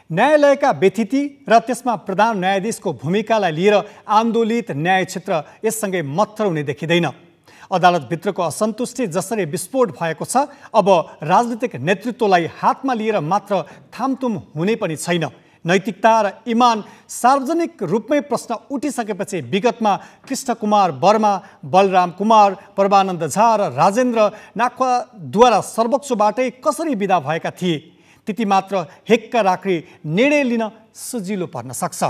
न्यायालयका व्यथिति र त्यसमा प्रधान न्यायाधीशको भूमिकालाई लिएर आन्दोलित न्याय क्षेत्र यससँगै मत्थर हुने देखिँदैन। अदालतभित्रको असन्तुष्टि जसरी विस्फोट भएको छ, अब राजनीतिक नेतृत्वलाई हातमा लिएर मात्र थामथुम हुने पनि छैन। नैतिकता र इमान सार्वजनिक रूपमै प्रश्न उठिसकेपछि विगतमा कृष्णकुमार वर्मा, बलराम कुमार, परमानन्द झा र राजेन्द्र नाख्वाद्वारा सर्वोच्चबाटै कसरी विदा भएका थिए, त्यति मात्र हेक्का राख्री निर्णय लिन सजिलो पर्न सक्छ।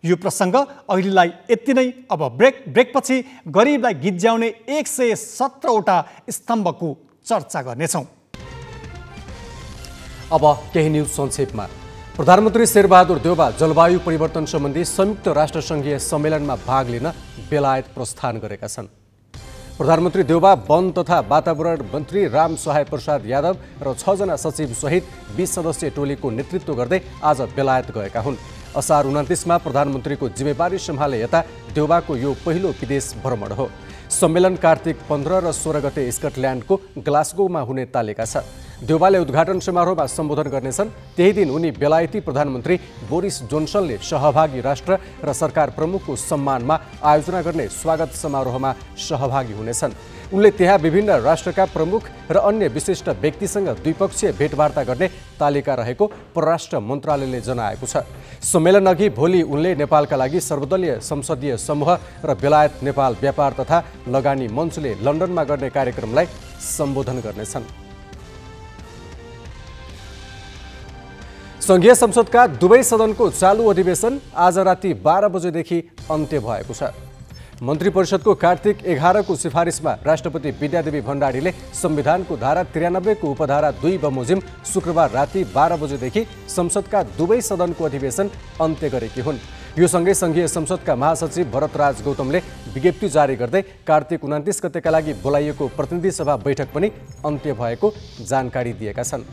यो प्रसङ्ग अहिलेलाई यति नै। अब ब्रेकपछि गरिबलाई गिज्याउने 117वटा स्तम्भको चर्चा गर्नेछौँ। अब केही न्युज संक्षेपमा। प्रधानमन्त्री शेरबहादुर देउबा जलवायु परिवर्तन सम्बन्धी संयुक्त राष्ट्रसङ्घीय सम्मेलनमा भाग लिन बेलायत प्रस्थान गरेका छन्। प्रधानमन्त्री देउबा वन तथा वातावरण मन्त्री राम सहाय प्रसाद यादव र 6 जना सचिव सहित 20 सदस्यीय टोलीको नेतृत्व गर्दै आज बेलायत गएका हुन्। असार 29मा प्रधानमन्त्रीको जिम्मेवारी सम्हाले यता देउबाको यो पहिलो विदेश भ्रमण हो। सम्मेलन कार्तिक 15 र 16 गते स्कटल्यान्डको ग्लासगोमा हुने तालिका छ। देउबाले उद्घाटन समारोहमा सम्बोधन गर्नेछन्। त्यही दिन उनी बेलायती प्रधानमन्त्री बोरिस जोन्सनले सहभागी राष्ट्र र सरकार प्रमुखको सम्मानमा आयोजना गर्ने स्वागत समारोहमा सहभागी हुनेछन्। उनले त्यहाँ विभिन्न राष्ट्रका प्रमुख र अन्य विशिष्ट व्यक्तिसँग द्विपक्षीय भेटवार्ता गर्ने तालिका रहेको परराष्ट्र मन्त्रालयले जनाएको छ। सम्मेलन अघि भोलि उनले नेपालका लागि सर्वदलीय संसदीय समूह र बेलायत नेपाल व्यापार तथा लगानी मञ्चले लन्डनमा गर्ने कार्यक्रमलाई सम्बोधन गर्नेछन्। संघीय संसदका दुवै सदनको चालू अधिवेशन आज राति 12 बजेदेखि अन्त्य भएको छ। मन्त्री परिषदको कार्तिक 11 को सिफारिसमा राष्ट्रपति विद्यादेवी भण्डारीले संविधानको धारा 93 को उपधारा 2 बमोजिम शुक्रबार राति 12 बजेदेखि संसदका दुवै सदनको अधिवेशन अन्त्य गरेकी हुन्। यो सँगै संघीय संसदका महासचिव भरतराज गौतमले विज्ञप्ति जारी गर्दै कार्तिक 29 गतेका लागि बोलाइएको प्रतिनिधि सभा बैठक पनि अन्त्य भएको जानकारी दिएका छन्।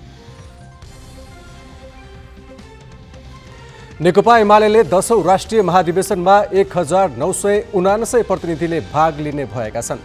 नेकपा एमाले 10औं राष्ट्रिय महाधिवेशनमा 1979 प्रतिनिधिले भाग लिने भएका छन्।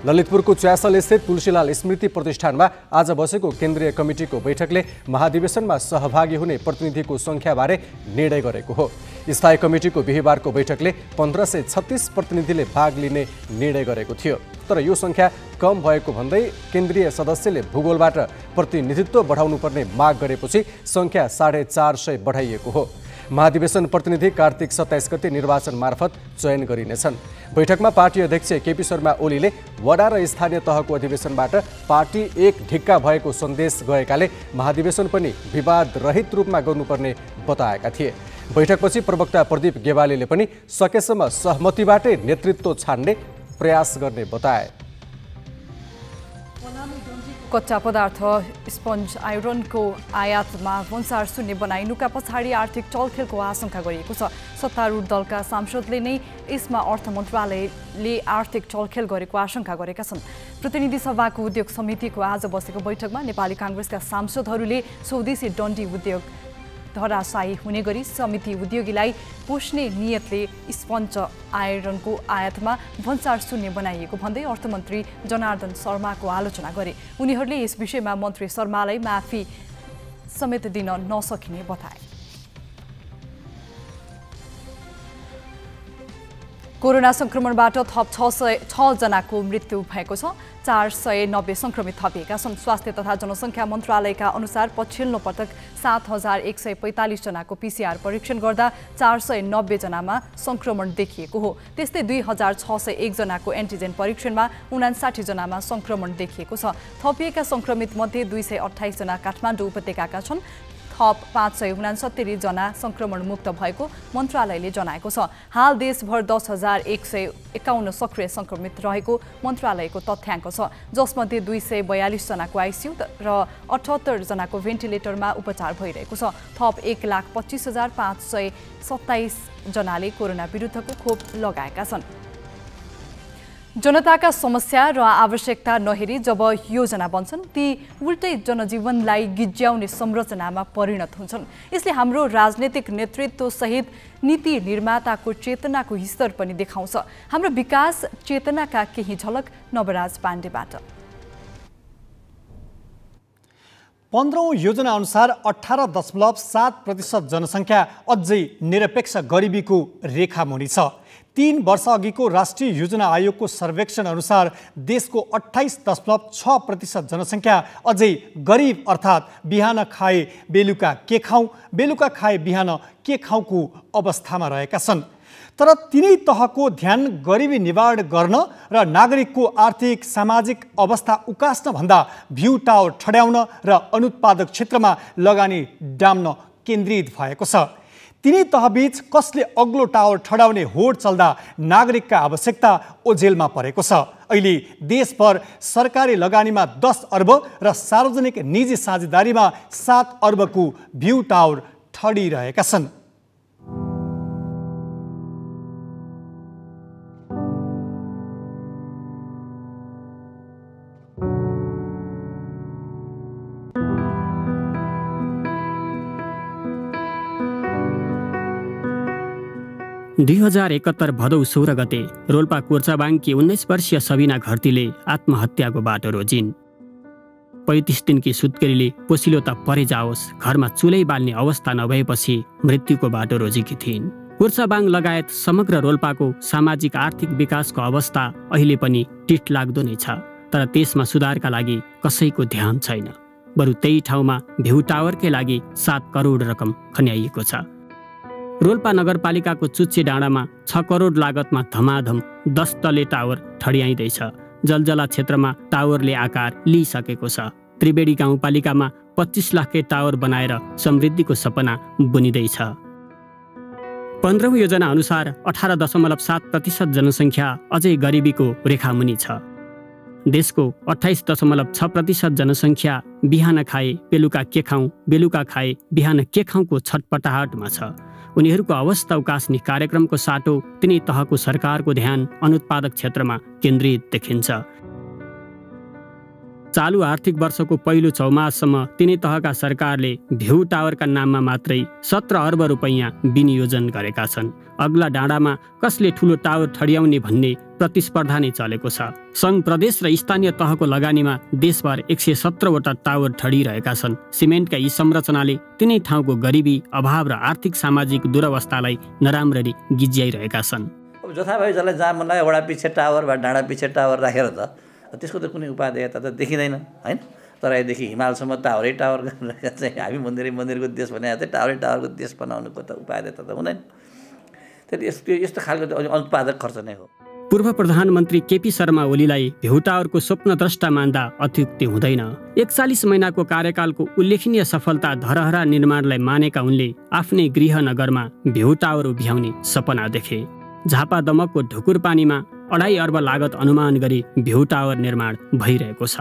ललितपुरको च्यासल स्थित तुलसीलाल स्मृति प्रतिष्ठानमा आज बसेको केन्द्रीय कमिटीको बैठकले महाधिवेशनमा सहभागी हुने प्रतिनिधिको सङ्ख्याबारे निर्णय गरेको हो। स्थायी कमिटीको बिहिबारको बैठकले 1536 प्रतिनिधिले भाग लिने निर्णय गरेको थियो। तर यो सङ्ख्या कम भएको भन्दै केन्द्रीय सदस्यले भूगोलबाट प्रतिनिधित्व बढाउनुपर्ने माग गरेपछि सङ्ख्या 450 बढाइएको हो। महाधिवेशन प्रतिनिधि कार्तिक 27 गते निर्वाचन मार्फत चयन गरिनेछन्। बैठकमा पार्टी अध्यक्ष केपी शर्मा ओलीले वडा र स्थानीय तहको अधिवेशनबाट पार्टी एक ढिक्का भएको सन्देश गएकाले महाधिवेशन पनि विवाद रहित रूपमा गर्नुपर्ने बताएका थिए। बैठकपछि प्रवक्ता प्रदीप गेवालीले पनि सकेसम्म सहमतिबाटै नेतृत्व छान्ने प्रयास गर्ने बताए। कच्चा पदार्थ स्पन्ज आइरनको आयातमा भन्सार शून्य बनाइनुका पछाडि आर्थिक चलखेलको आशंका गरिएको छ। सत्तारूढ दलका सांसदले नै यसमा अर्थ मन्त्रालयले आर्थिक चलखेल गरेको आशंका गरेका छन्। प्रतिनिधि सभाको उद्योग समितिको आज बसेको बैठकमा नेपाली काङ्ग्रेसका सांसदहरूले स्वदेशी डन्डी उद्योग धराशायी हुने गरी समिति उद्योगीलाई पोष्ने नियतले स्पन्ज आइरनको आयातमा भन्सार शून्य बनाइएको भन्दै अर्थमन्त्री जनार्दन शर्माको आलोचना गरे। उनीहरूले यस विषयमा मन्त्री शर्मालाई माफी समेत दिन नसकिने बताए। कोरोना संक्रमणबाट थप 6 जनाको मृत्यु भएको छ। 490 संक्रमित थपिएका छन्। स्वास्थ्य तथा जनसङ्ख्या मन्त्रालयका अनुसार पछिल्लो पटक 7145 जनाको PCR परीक्षण गर्दा 490 जनामा संक्रमण देखिएको हो। त्यस्तै 2601 जनाको एन्टिजेन परीक्षणमा 59 जनामा संक्रमण देखिएको छ। थपिएका संक्रमित मध्ये 228 जना काठमाडौँ उपत्यकाका छन्। थप 569 जना संक्रमणमुक्त भएको मन्त्रालयले जनाएको छ। हाल देशभर 10,151 सक्रिय संक्रमित रहेको मन्त्रालयको तथ्याङ्क छ, जसमध्ये 242 जनाको आइसियु र 78 जनाको भेन्टिलेटरमा उपचार भइरहेको छ। थप 1,25,527 जनाले कोरोना विरुद्धको खोप लगाएका छन्। जनताका समस्या र आवश्यकता नहेरी जब योजना बन्छन् ती उल्टै जनजीवनलाई गिज्याउने संरचनामा परिणत हुन्छन्। यसले हाम्रो राजनीतिक नेतृत्व सहित नीति निर्माताको चेतनाको स्तर पनि देखाउँछ। हाम्रो विकास चेतनाका केही झलक नवराज पाण्डेबाट। 15औं योजना अनुसार 18.7% जनसङ्ख्या अझै निरपेक्ष गरिबीको रेखामुनि छ। 3 वर्ष अघिको राष्ट्रिय योजना आयोगको सर्वेक्षण अनुसार देशको 28.6% जनसङ्ख्या अझै गरिब अर्थात् बिहान खाए बेलुका के खाउँ, बेलुका खाए बिहान के खाउँको अवस्थामा रहेका छन्। तर तिनै तहको ध्यान गरिबी निवारण गर्न र नागरिकको आर्थिक सामाजिक अवस्था उकास्न भन्दा भ्यू टावर ठड्याउन र अनुत्पादक क्षेत्रमा लगानी डाम्न केन्द्रित भएको छ। तिनै तहबीच कसले अग्लो टावर ठडाउने होड चल्दा नागरिकका आवश्यकता ओझेलमा परेको छ। अहिले देशभर सरकारी लगानीमा 10 अर्ब र सार्वजनिक निजी साझेदारीमा 7 अर्बको भ्यू टावर ठडिरहेका छन्। दुई 2071 भदौ 16 गते रोल्पा कोर्चाबाङकी 19 वर्षीय सबिना घरतीले आत्महत्याको बाटो रोजिन्। 35 दिनकी सुत्केरीले पोसिलो त परे जाओस् घरमा चुलै बाल्ने अवस्था नभएपछि मृत्युको बाटो रोजेकी थिइन्। कोर्चाबाङ लगायत समग्र रोल्पाको सामाजिक आर्थिक विकासको अवस्था अहिले पनि टिट लाग्दो नै छ, तर त्यसमा सुधारका लागि कसैको ध्यान छैन। बरु त्यही ठाउँमा भ्यू टावरकै लागि 7 करोड रकम खन्याइएको छ। रोल्पा नगरपालिकाको चुच्चे डाँडामा 6 करोड लागतमा धमाधम 10 तले टावर ठडियाइँदैछ। जलजला क्षेत्रमा टावरले आकार लिइसकेको छ। त्रिवेणी गाउँपालिकामा 25 लाखकै टावर बनाएर समृद्धिको सपना बुनिँदैछ। 15औं योजना अनुसार 18.7% जनसङ्ख्या अझै गरिबीको रेखामुनि छ। देशको 28.6% जनसङ्ख्या बिहान खाए बेलुका के खाउँ, बेलुका खाए बिहान के खाउँको छटपटाहटमा छ। उनीहरूको अवस्था उकास्ने कार्यक्रमको साटो तिनै तहको सरकारको ध्यान अनुत्पादक क्षेत्रमा केन्द्रित देखिन्छ। चालु आर्थिक वर्षको पहिलो चौमाससम्म तिनै तहका सरकारले भ्यू टावरका नाममा मात्रै 17 अर्ब रुपैयाँ विनियोजन गरेका छन्। अग्ला डाँडामा कसले ठुलो टावर ठडियाउने भन्ने प्रतिस्पर्धा नै चलेको छ। सङ्घ प्रदेश र स्थानीय तहको लगानीमा देशभर 117 वटा टावर ठडिरहेका छन्। सिमेन्टका यी संरचनाले तिनै ठाउँको गरिबी, अभाव र आर्थिक सामाजिक दुरवस्थालाई नराम्ररी गिज्याइरहेका छन्। अब जथाभावी जसलाई जहाँ मन लाग्यो वडा पछि टावर वा डाँडा पछि टावर राखेर त त्यसको त कुनै उपादेयता त देखिँदैन हैन। तराईदेखि हिमालसम्म टावरै टावर गरेर चाहिँ हामी मन्दिरको देश भनेको चाहिँ टावरको देश बनाउनुको त उपादेयता त हुँदैन। त्यही यस्तो खालको अनुत्पादक खर्च नै हो। पूर्व प्रधानमन्त्री केपी शर्मा ओलीलाई भ्यू टावरको स्वप्नद्रष्टा मान्दा अत्युक्ति हुँदैन। 41 महिनाको कार्यकालको उल्लेखनीय सफलता धरहरा निर्माणलाई मानेका उनले आफ्नै गृहनगरमा भ्यू टावर उभ्याउने सपना देखे। झापा दमकको ढुकुर पानीमा 2.5 अर्ब लागत अनुमान गरी भ्यू टावर निर्माण भइरहेको छ।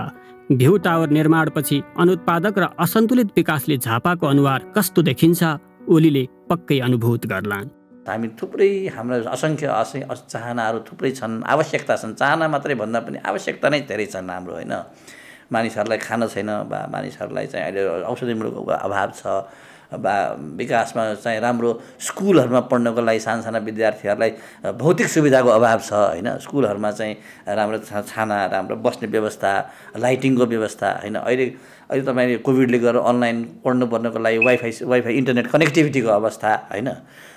भ्यू टावर निर्माणपछि अनुत्पादक र असन्तुलित विकासले झापाको अनुहार कस्तो देखिन्छ ओलीले पक्कै अनुभूत गर्लान्। हामी थुप्रै हाम्रो असङ्ख्य चाहनाहरू थुप्रै छन्, आवश्यकता छन्। चाहना मात्रै भन्दा पनि आवश्यकता नै धेरै छन् हाम्रो होइन। मानिसहरूलाई खान छैन वा मानिसहरूलाई चाहिँ अहिले औषधिमूलक अभाव छ वा विकासमा चाहिँ राम्रो स्कुलहरूमा पढ्नको लागि साना विद्यार्थीहरूलाई भौतिक सुविधाको अभाव छ होइन। स्कुलहरूमा चाहिँ राम्रो छाना, राम्रो बस्ने व्यवस्था, लाइटिङको व्यवस्था होइन। अहिले तपाईँले कोभिडले गर्दा अनलाइन पढ्नुपर्नको लागि वाइफाई इन्टरनेट कनेक्टिभिटीको अवस्था होइन।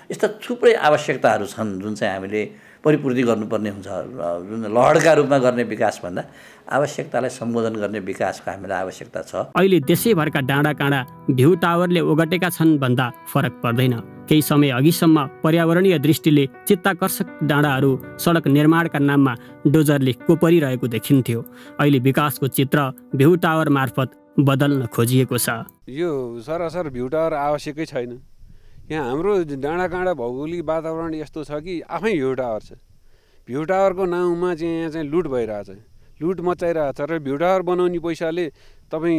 यस्ता थुप्रै आवश्यकताहरू छन् जुन चाहिँ हामीले परिपूर्ति गर्नुपर्ने हुन्छ। जुन लहरका रूपमा गर्ने विकासभन्दा आवश्यकतालाई सम्बोधन गर्ने विकासको हामीलाई आवश्यकता छ। अहिले देशैभरका डाँडा काँडा भ्यू टावरले ओगटेका छन् भन्दा फरक पर्दैन। केही समय अघिसम्म पर्यावरणीय दृष्टिले चित्ताकर्षक डाँडाहरू सडक निर्माणका नाममा डोजरले कोपरिरहेको देखिन्थ्यो। अहिले विकासको चित्र भ्यू टावर मार्फत बदल्न खोजिएको छ। यो सरासर भ्यू टावर आवश्यकै छैन। यहाँ हाम्रो डाँडाकाँडा भौगोलिक वातावरण यस्तो छ कि आफै भ्यू टावर छ। भ्यू टावरको नाउँमा चाहिँ यहाँ चाहिँ लुट भइरहेछ, लुट मचाइरहेछ र भ्यू टावर बनाउने पैसाले तपाईँ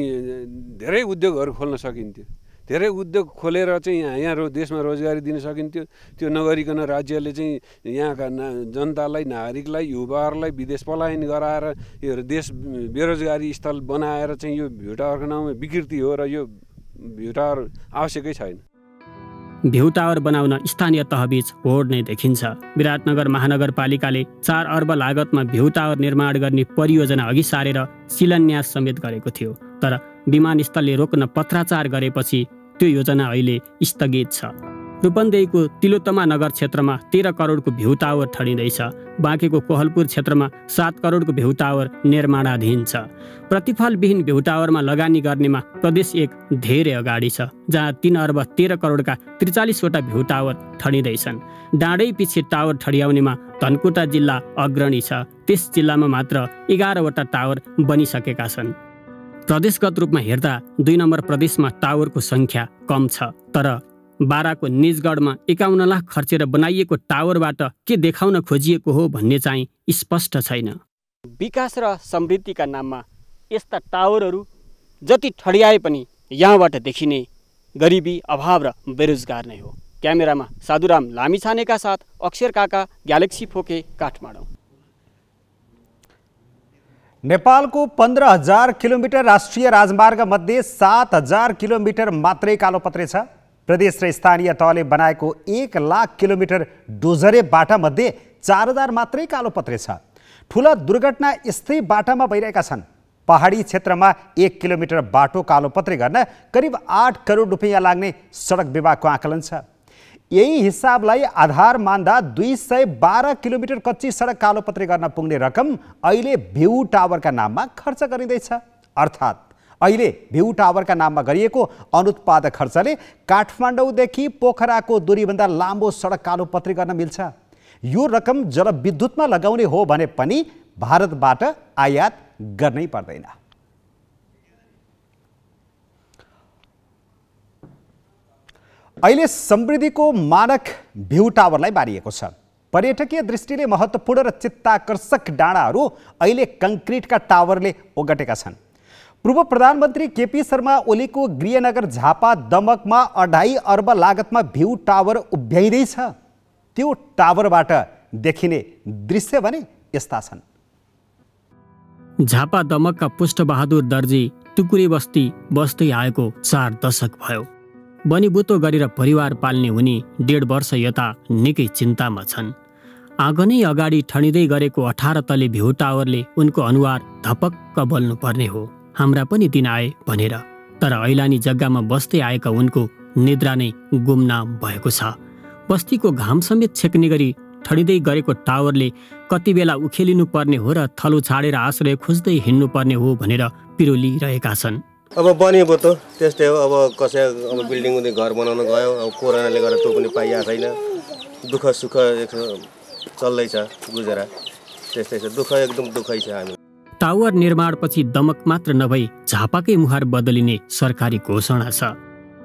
धेरै उद्योगहरू खोल्न सकिन्थ्यो। धेरै उद्योग खोलेर चाहिँ यहाँ देशमा रोजगारी दिन सकिन्थ्यो। त्यो नगरिकन राज्यले चाहिँ यहाँका जनतालाई, नागरिकलाई, युवाहरूलाई विदेश पलायन गराएर यो देश बेरोजगारी स्थल बनाएर चाहिँ यो भ्यू टावरको नाउँमा विकृति हो र यो भ्यू टावर आवश्यकै छैन। भ्यू टावर बनाउन स्थानीय तहबीच होड नै देखिन्छ। विराटनगर महानगरपालिकाले 4 अर्ब लागतमा भ्यू टावर निर्माण गर्ने परियोजना अघि सारेर शिलान्यास समेत गरेको थियो। तर विमानस्थलले रोक्न पत्राचार गरेपछि त्यो योजना अहिले स्थगित छ। रूपन्देहीको तिलोत्तमा नगर क्षेत्रमा 13 करोडको भ्यू टावर ठडिँदैछ। बाँकेको कोहलपुर क्षेत्रमा 7 करोडको भ्यू टावर निर्माणाधीन छ। प्रतिफलविहीन भ्यू टावरमा लगानी गर्नेमा प्रदेश 1 धेरै अगाडि छ, जहाँ 3 अर्ब 13 करोडका 43वटा भ्यू टावर ठडिँदैछन्। डाँडै पछि टावर ठडियाउनेमा धनकुटा जिल्ला अग्रणी छ। त्यस जिल्लामा मात्र 11वटा टावर बनिसकेका छन्। प्रदेशगत रूपमा हेर्दा 2 नम्बर प्रदेशमा टावरको सङ्ख्या कम छ। तर बाराको निजगढमा 51 लाख खर्चेर बनाइएको टावरबाट के देखाउन खोजिएको हो भन्ने चाहिँ स्पष्ट छैन। विकास र समृद्धिका नाममा यस्ता टावरहरू जति ठडियाए पनि यहाँबाट देखिने गरिबी, अभाव र बेरोजगार नै हो। क्यामेरामा साधुराम लामिछानेका साथ अक्षर काका, ग्यालेक्सी फोके, काठमाडौँ। नेपालको 15,000 किलोमिटर राष्ट्रिय राजमार्ग मध्ये 7,000 किलोमिटर मात्रै कालोपत्रे छ। प्रदेश र स्थानीय तहले बनाएको 1 लाख किलोमिटर डोजरे बाटा मध्ये 4,000 मात्रै कालोपत्रे छ। ठुला दुर्घटना यस्तै बाटामा भइरहेका छन्। पहाडी क्षेत्रमा 1 किलोमिटर बाटो कालोपत्रे गर्न करिब 8 करोड रुपैयाँ लाग्ने सडक विभागको आकलन छ। यही हिसाबलाई आधार मान्दा 212 किलोमिटर कच्ची सडक कालोपत्रे गर्न पुग्ने रकम अहिले भ्यू टावरका नाममा खर्च गरिँदैछ। अर्थात् अहिले भ्यू टावरका नाममा गरिएको अनुत्पादक खर्चले काठमाडौँदेखि पोखराको दूरीभन्दा लामो सडक कालोपत्री गर्न मिल्छ। यो रकम जलविद्युतमा लगाउने हो भने पनि भारतबाट आयात गर्नै पर्दैन। अहिले समृद्धिको मानक भ्यू टावरलाई बारिएको छ। पर्यटकीय दृष्टिले महत्त्वपूर्ण र चित्ताकर्षक डाँडाहरू अहिले कङ्क्रिटका टावरले ओगटेका छन्। पूर्व प्रधानमन्त्री केपी शर्मा ओलीको गृहनगर झापा दमकमा 2.5 अर्ब लागतमा भ्यू टावर उभ्याइँदैछ। त्यो टावरबाट देखिने दृश्य भने यस्ता छन्। झापा दमकका पुष्टबहादुर दर्जी टुकुरे बस्ती बस्दै आएको 4 दशक भयो। बनिबुतो गरेर परिवार पाल्ने उनी 1.5 वर्ष यता निकै चिन्तामा छन्। आँगनै अगाडि ठडिँदै गरेको 18 तले भ्यू टावरले उनको अनुहार धपक्क बल्नुपर्ने हो, हाम्रा पनि दिन आए भनेर। तर ऐलानी जग्गामा बस्दै आएका उनको निद्रा नै गुमनाम भएको छ। बस्तीको घाम समेत छेक्ने गरी ठडिँदै गरेको टावरले कति बेला उखेलिनु पर्ने हो र थलो छाडेर आश्रय खोज्दै हिँड्नु पर्ने हो भनेर पिरोलिरहेका छन्। अब बनिएको त त्यस्तै हो। अब कसै अब बिल्डिङ घर बनाउन गयो, अब कोरोनाले गर्दा त्यो पनि पाइएको छैन। दुःख सुख चल्दैछ, गुजरा त्यस्तै छ। दुःख एकदम दुःखै छ। हामी टावर निर्माणपछि दमक मात्र नभई झापाकै मुहार बदलिने सरकारी घोषणा छ।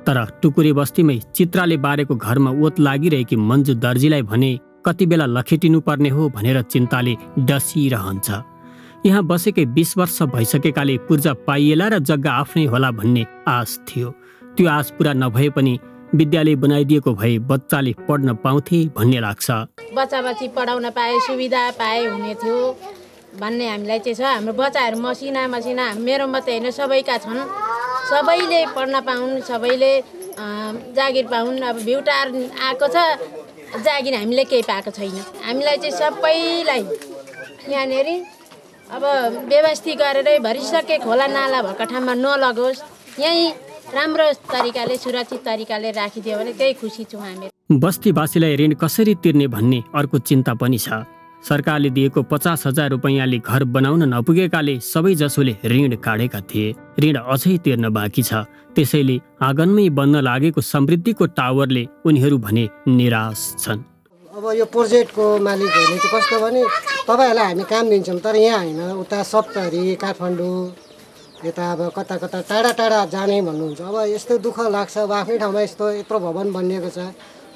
तर टुकुरे बस्तीमै चित्राले बारेको घरमा ओत लागिरहेकी मन्जु दर्जीलाई भने कति बेला लखेटिनु पर्ने हो भनेर चिन्ताले डसिरहन्छ। यहाँ बसेकै 20 वर्ष भइसकेकाले पूर्जा पाइएला र जग्गा आफ्नै होला भन्ने आश थियो। त्यो आश पुरा नभए पनि विद्यालय बनाइदिएको भए बच्चाले पढ्न पाउँथे भन्ने लाग्छ। बच्चा पढाउन पाए, सुविधा पाए हुने थियो भन्ने हामीलाई चाहिँ छ। हाम्रो बच्चाहरू मसिना मेरो मात्रै होइन सबैका छन्। सबैले पढ्न पाउन्, सबैले जागिर पाउन्। अब भ्यू टावर आएको छ, जागिर हामीले केही पाएको छैन। हामीलाई चाहिँ सबैलाई यहाँनिर अब व्यवस्थित गरेरै भरिसके खोला नाला भएको ठाउँमा नलगोस्, यहीँ राम्रो तरिकाले सुरक्षित तरिकाले राखिदियो भने त्यही खुसी छौँ हामी। बस्तीवासीलाई ऋण कसरी तिर्ने भन्ने अर्को चिन्ता पनि छ। सरकारले दिएको 50,000 रुपैयाँले घर बनाउन नपुगेकाले सबैजसोले ऋण काटेका थिए। ऋण अझै तिर्न बाँकी छ। त्यसैले आँगनमै बन्न लागेको समृद्धिको टावरले उनीहरू भने निराश छन्। अब यो प्रोजेक्टको मालिकहरूले चाहिँ कस्तो भने तपाईँहरूलाई हामी काम दिन्छौँ, तर यहाँ होइन, उता सप्तरी, काठमाडौँ, यता अब कता कता टाढा टाढा जाने भन्नुहुन्छ। अब यस्तो दुःख लाग्छ, अब आफ्नै ठाउँमा यत्रो भवन बनिएको छ,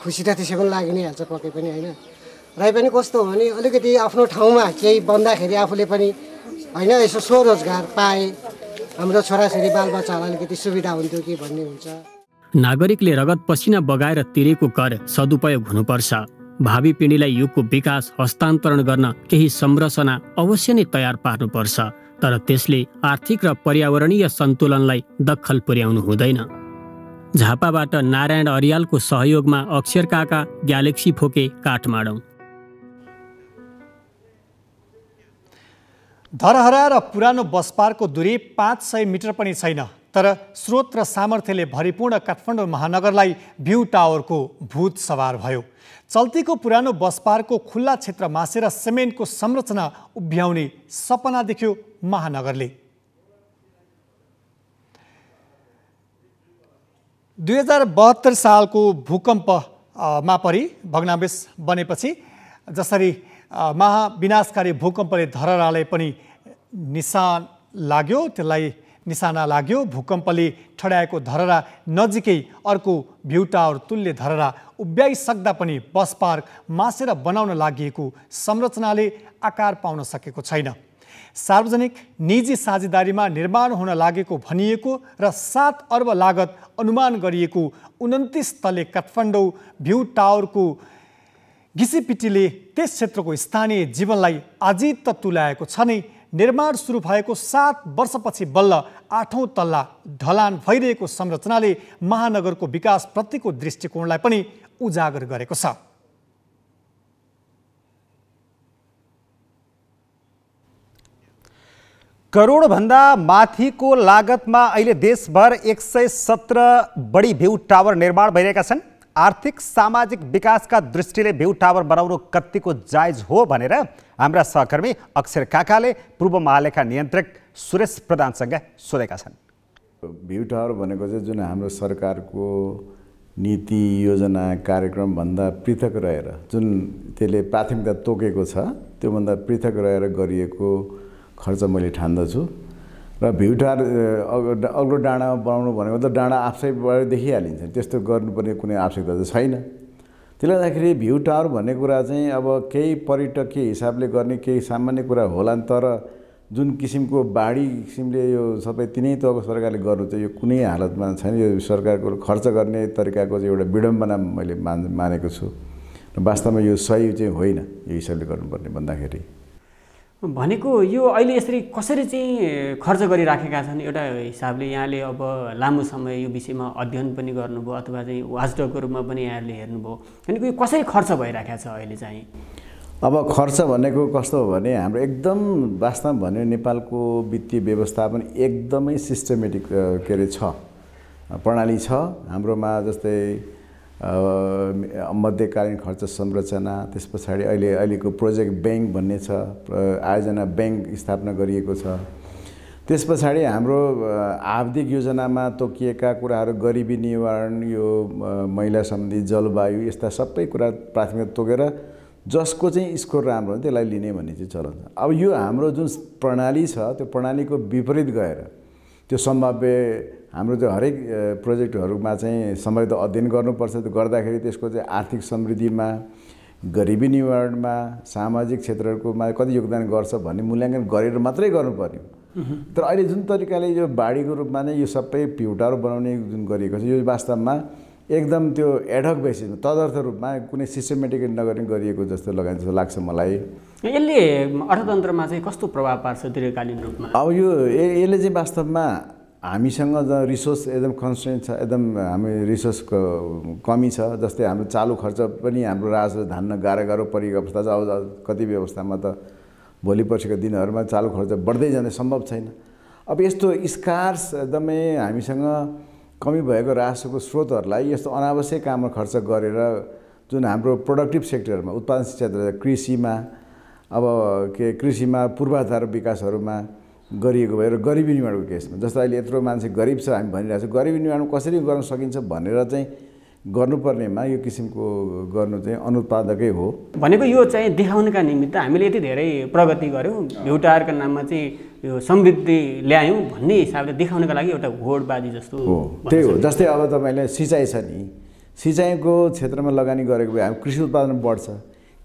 खुसी त त्यसै पनि लागि नै हाल्छ पक्कै पनि होइन। र पनि कस्तो हो भने अलिकति आफ्नो ठाउँमा केही बन्दाखेरि आफूले पनि होइन यसो स्वरोजगार पाए हाम्रो छोराछोरी बालबच्चालाई अलिकति सुविधा हुन्थ्यो कि भन्ने हुन्छ। नागरिकले रगत पसिना बगाएर तिरेको कर सदुपयोग हुनुपर्छ। भावी पिँढीलाई युगको विकास हस्तान्तरण गर्न केही संरचना अवश्य नै तयार पार्नुपर्छ, तर त्यसले आर्थिक र पर्यावरणीय सन्तुलनलाई दखल पुर्याउनु हुँदैन। झापाबाट नारायण अरियालको सहयोगमा अक्षर काका, ग्यालेक्सी फोके, काठमाडौँ। धरहरा र पुरानो बस पार्कको दूरी 500 मिटर पनि छैन, तर स्रोत र सामर्थ्यले भरिपूर्ण काठमाडौँ महानगरलाई भ्यू टावरको भूत सवार भयो। चल्तीको पुरानो बस पार्कको खुल्ला क्षेत्र मासेर सिमेन्टको संरचना उभ्याउने सपना देख्यो महानगरले। 2072 सालको भूकम्पमा परि भग्नावेश बनेपछि जसरी महाविनाशकारी भूकम्पले धरहरालाई पनि निशाना लाग्यो, भूकम्पले ठड्याएको धरहरा नजिकै अर्को भ्यू टावर तुल्य धरहरा उभ्याइसक्दा पनि बस पार्क मासेर बनाउन लागि संरचनाले आकार पाउन सकेको छैन। सार्वजनिक निजी साझेदारीमा निर्माण हुन लागेको भनिएको र 7 अर्ब लागत अनुमान गरिएको 29 तले काठमाडौँ भ्यू टावरको घिसिपिटीले त्यस क्षेत्रको स्थानीय जीवनलाई अझित त तुल्याएको छ नै, निर्माण सुरु भएको 7 वर्षपछि बल्ल 8औं तल्ला ढलान भइरहेको संरचनाले महानगरको विकासप्रतिको दृष्टिकोणलाई पनि उजागर गरेको छ। करोडभन्दा माथिको लागतमा अहिले देशभर 117 बढी भ्यू टावर निर्माण भइरहेका छन्। आर्थिक सामाजिक विकासका दृष्टिले भ्यू टावर बनाउनु कतिको जायज हो भनेर हाम्रा सहकर्मी अक्षर काकाले पूर्व महालेखा नियन्त्रक सुरेश प्रधानसँग सोधेका छन्। भ्यू टावर भनेको चाहिँ जुन हाम्रो सरकारको नीति योजना कार्यक्रम भन्दा पृथक रहेर जुन त्यसले प्राथमिकता तोकेको छ त्योभन्दा पृथक रहेर गरिएको खर्च मैले ठान्दछु। र भ्यू टावर अग्लो डाँडामा बनाउनु भनेको त डाँडा आफैबाट देखिहालिन्छ, त्यस्तो गर्नुपर्ने कुनै आवश्यकता चाहिँ छैन। त्यसले गर्दाखेरि भ्यू टावर भन्ने कुरा चाहिँ अब केही पर्यटकीय हिसाबले गर्ने केही सामान्य कुरा होला नि, तर जुन किसिमको बाढी किसिमले यो सबै तिनै तहको सरकारले गर्नु चाहिँ यो कुनै हालतमा छैन। यो सरकारको खर्च गर्ने तरिकाको चाहिँ एउटा विडम्बना मैले मानेको छु र वास्तवमा यो सही चाहिँ होइन यो हिसाबले गर्नुपर्ने भन्दाखेरि। भनेको यो अहिले यसरी कसरी चाहिँ खर्च गरिराखेका छन् एउटा हिसाबले यहाँले अब लामो समय यो विषयमा अध्ययन पनि गर्नुभयो अथवा चाहिँ वाचडगको रूपमा पनि यहाँले हेर्नुभयो, भनेको यो कसरी खर्च भइराखेको छ अहिले चाहिँ? अब खर्च भनेको कस्तो हो भने हाम्रो एकदम वास्तवमा भन्यो नेपालको वित्तीय व्यवस्थापन एकदमै सिस्टमेटिक के अरे छ, प्रणाली छ हाम्रोमा। जस्तै मध्यकालीन खर्च संरचना, त्यस पछाडि अहिलेको प्रोजेक्ट ब्याङ्क भन्ने छ, आयोजना ब्याङ्क स्थापना गरिएको छ। त्यस पछाडि हाम्रो आवधिक योजनामा तोकिएका कुराहरू गरिबी निवारण, यो महिला सम्बन्धी, जलवायु, यस्ता सबै कुरा प्राथमिकता तोकेर जसको चाहिँ स्कोर राम्रो हो त्यसलाई लिने भन्ने चाहिँ चलन छ। अब यो हाम्रो जुन प्रणाली छ त्यो प्रणालीको विपरीत गएर त्यो सम्भाव्य हाम्रो चाहिँ हरेक प्रोजेक्टहरूमा चाहिँ सम्भावित अध्ययन गर्नुपर्छ। त्यो गर्दाखेरि त्यसको चाहिँ आर्थिक समृद्धिमा, गरिबी निवारणमा, सामाजिक क्षेत्रहरूकोमा कति योगदान गर्छ भन्ने मूल्याङ्कन गरेर मात्रै गर्नुपर्ने हो। तर अहिले जुन तरिकाले यो बाढीको रूपमा नै यो सबै भ्यू टावर बनाउने जुन गरिएको छ यो वास्तवमा एकदम त्यो एडहक बेसिसमा तदर्थ रूपमा कुनै सिस्टमेटिक नगर्ने गरिएको जस्तो लाग्छ मलाई। यसले अर्थतन्त्रमा चाहिँ कस्तो प्रभाव पार्छ दीर्घकालीन रूपमा? अब यो यसले चाहिँ वास्तवमा हामीसँग रिसोर्स एकदम कन्स्ट्रेन्ट छ, एकदम हामी रिसोर्सको कमी छ। जस्तै हाम्रो चालु खर्च पनि हाम्रो राजस्व धान्न गाह्रो परेको अवस्था छ। अब कति व्यवस्थामा त भोलि पर्सिको दिनहरूमा चालु खर्च बढ्दै जाने सम्भव छैन। अब यस्तो स्कार्स एकदमै हामीसँग कमी भएको राजस्वको स्रोतहरूलाई यस्तो अनावश्यक काममा खर्च गरेर जुन हाम्रो प्रोडक्टिभ सेक्टरमा, उत्पादन क्षेत्र, कृषिमा, अब कृषिमा पूर्वाधार विकासहरूमा गरिएको भएर गरिबी निवारणको केसमा जस्तो अहिले यत्रो मान्छे गरिब छ हामी भनिरहेको छ, गरिबी निवारण कसरी गर्न सकिन्छ भनेर चाहिँ गर्नुपर्नेमा यो किसिमको गर्नु चाहिँ अनुत्पादकै हो। भनेको यो चाहिँ देखाउनका निमित्त हामीले यति धेरै प्रगति गऱ्यौँ, भ्युटारका नाममा चाहिँ यो समृद्धि ल्यायौँ भन्ने हिसाबले देखाउनका लागि एउटा होडबाजी जस्तो हो। त्यही हो। जस्तै अब तपाईँले सिँचाइ छ नि, सिँचाइको क्षेत्रमा लगानी गरेको भए हामी कृषि उत्पादन बढ्छ,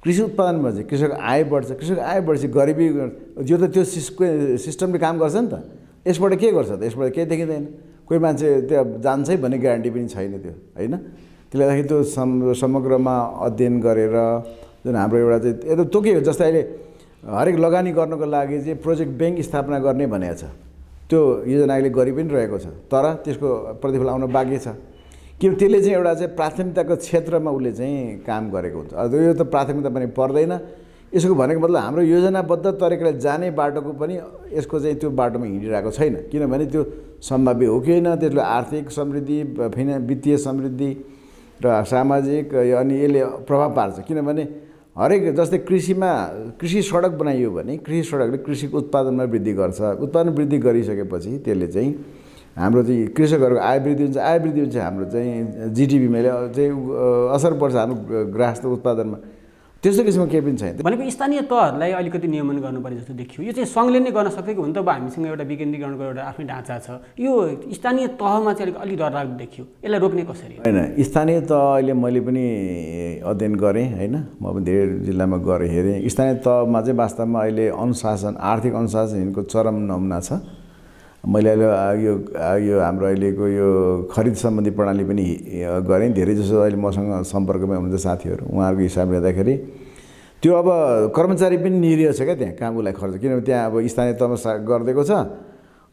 कृषि उत्पादनमा चाहिँ कृषक आय बढ्छ, कृषक आय बढेपछि गरिबी यो त त्यो सिस्टमले काम गर्छ नि त। यसबाट के गर्छ त? यसबाट केही देखिँदैन। कोही मान्छे त्यो जान्छै भन्ने ग्यारेन्टी पनि छैन त्यो, होइन? त्यसले गर्दाखेरि त्यो समग्रमा अध्ययन गरेर जुन हाम्रो एउटा चाहिँ यता तोकियो। जस्तै अहिले हरेक लगानी गर्नको लागि चाहिँ प्रोजेक्ट ब्याङ्क स्थापना गर्ने भनेको छ, त्यो योजना अहिले गरि पनि रहेको छ, तर त्यसको प्रतिफल आउन बाँकी छ। किन त्यसले चाहिँ एउटा चाहिँ प्राथमिकताको क्षेत्रमा उसले चाहिँ काम गरेको हुन्छ। यो त प्राथमिकता पनि पर्दैन। यसको भनेको मतलब हाम्रो योजनाबद्ध तरिकाले जाने बाटोको पनि यसको चाहिँ त्यो बाटोमा हिँडिरहेको छैन। किनभने त्यो सम्भाव्य हो कि होइन, त्यसले आर्थिक समृद्धि, वित्तीय समृद्धि र सामाजिक अनि यसले प्रभाव पार्छ। किनभने हरेक जस्तै कृषि सडक बनाइयो भने कृषि सडकले कृषिको उत्पादनमा वृद्धि गर्छ। उत्पादन वृद्धि गरिसकेपछि त्यसले चाहिँ हाम्रो चाहिँ कृषकहरूको आय वृद्धि हुन्छ। आय वृद्धि हुन्छ हाम्रो चाहिँ जिडिपीमा चाहिँ असर पर्छ हाम्रो ग्राहस्थ उत्पादनमा। त्यस्तो किसिमको केही पनि छैन। भनेको स्थानीय तहहरूलाई अलिकति नियमन गर्नुपर्ने जस्तो देखियो। यो चाहिँ सङ्घले नै गर्न सक्छ कि हुन त अब हामीसँग एउटा विकेन्द्रीकरणको एउटा आफ्नै ढाँचा छ, यो स्थानीय तहमा चाहिँ अलिक डरलाग्दो देखियो। यसलाई रोक्ने कसरी? होइन, स्थानीय तह अहिले मैले पनि अध्ययन गरेँ, होइन, म पनि धेरै जिल्लामा गएर हेरेँ। स्थानीय तहमा चाहिँ वास्तवमा अहिले अनुशासन, आर्थिक अनुशासनको चरम नमुना छ। मैले अहिले यो हाम्रो अहिलेको यो खरिद सम्बन्धी प्रणाली पनि गरेँ। धेरै जसो अहिले मसँग सम्पर्कमा हुनुहुन्छ साथीहरू, उहाँहरूको हिसाबले हेर्दाखेरि त्यो अब कर्मचारी पनि निरीह छ क्या त्यहाँ कामको लागि खर्च। किनभने त्यहाँ अब स्थानीय तहमा गरिदिएको छ।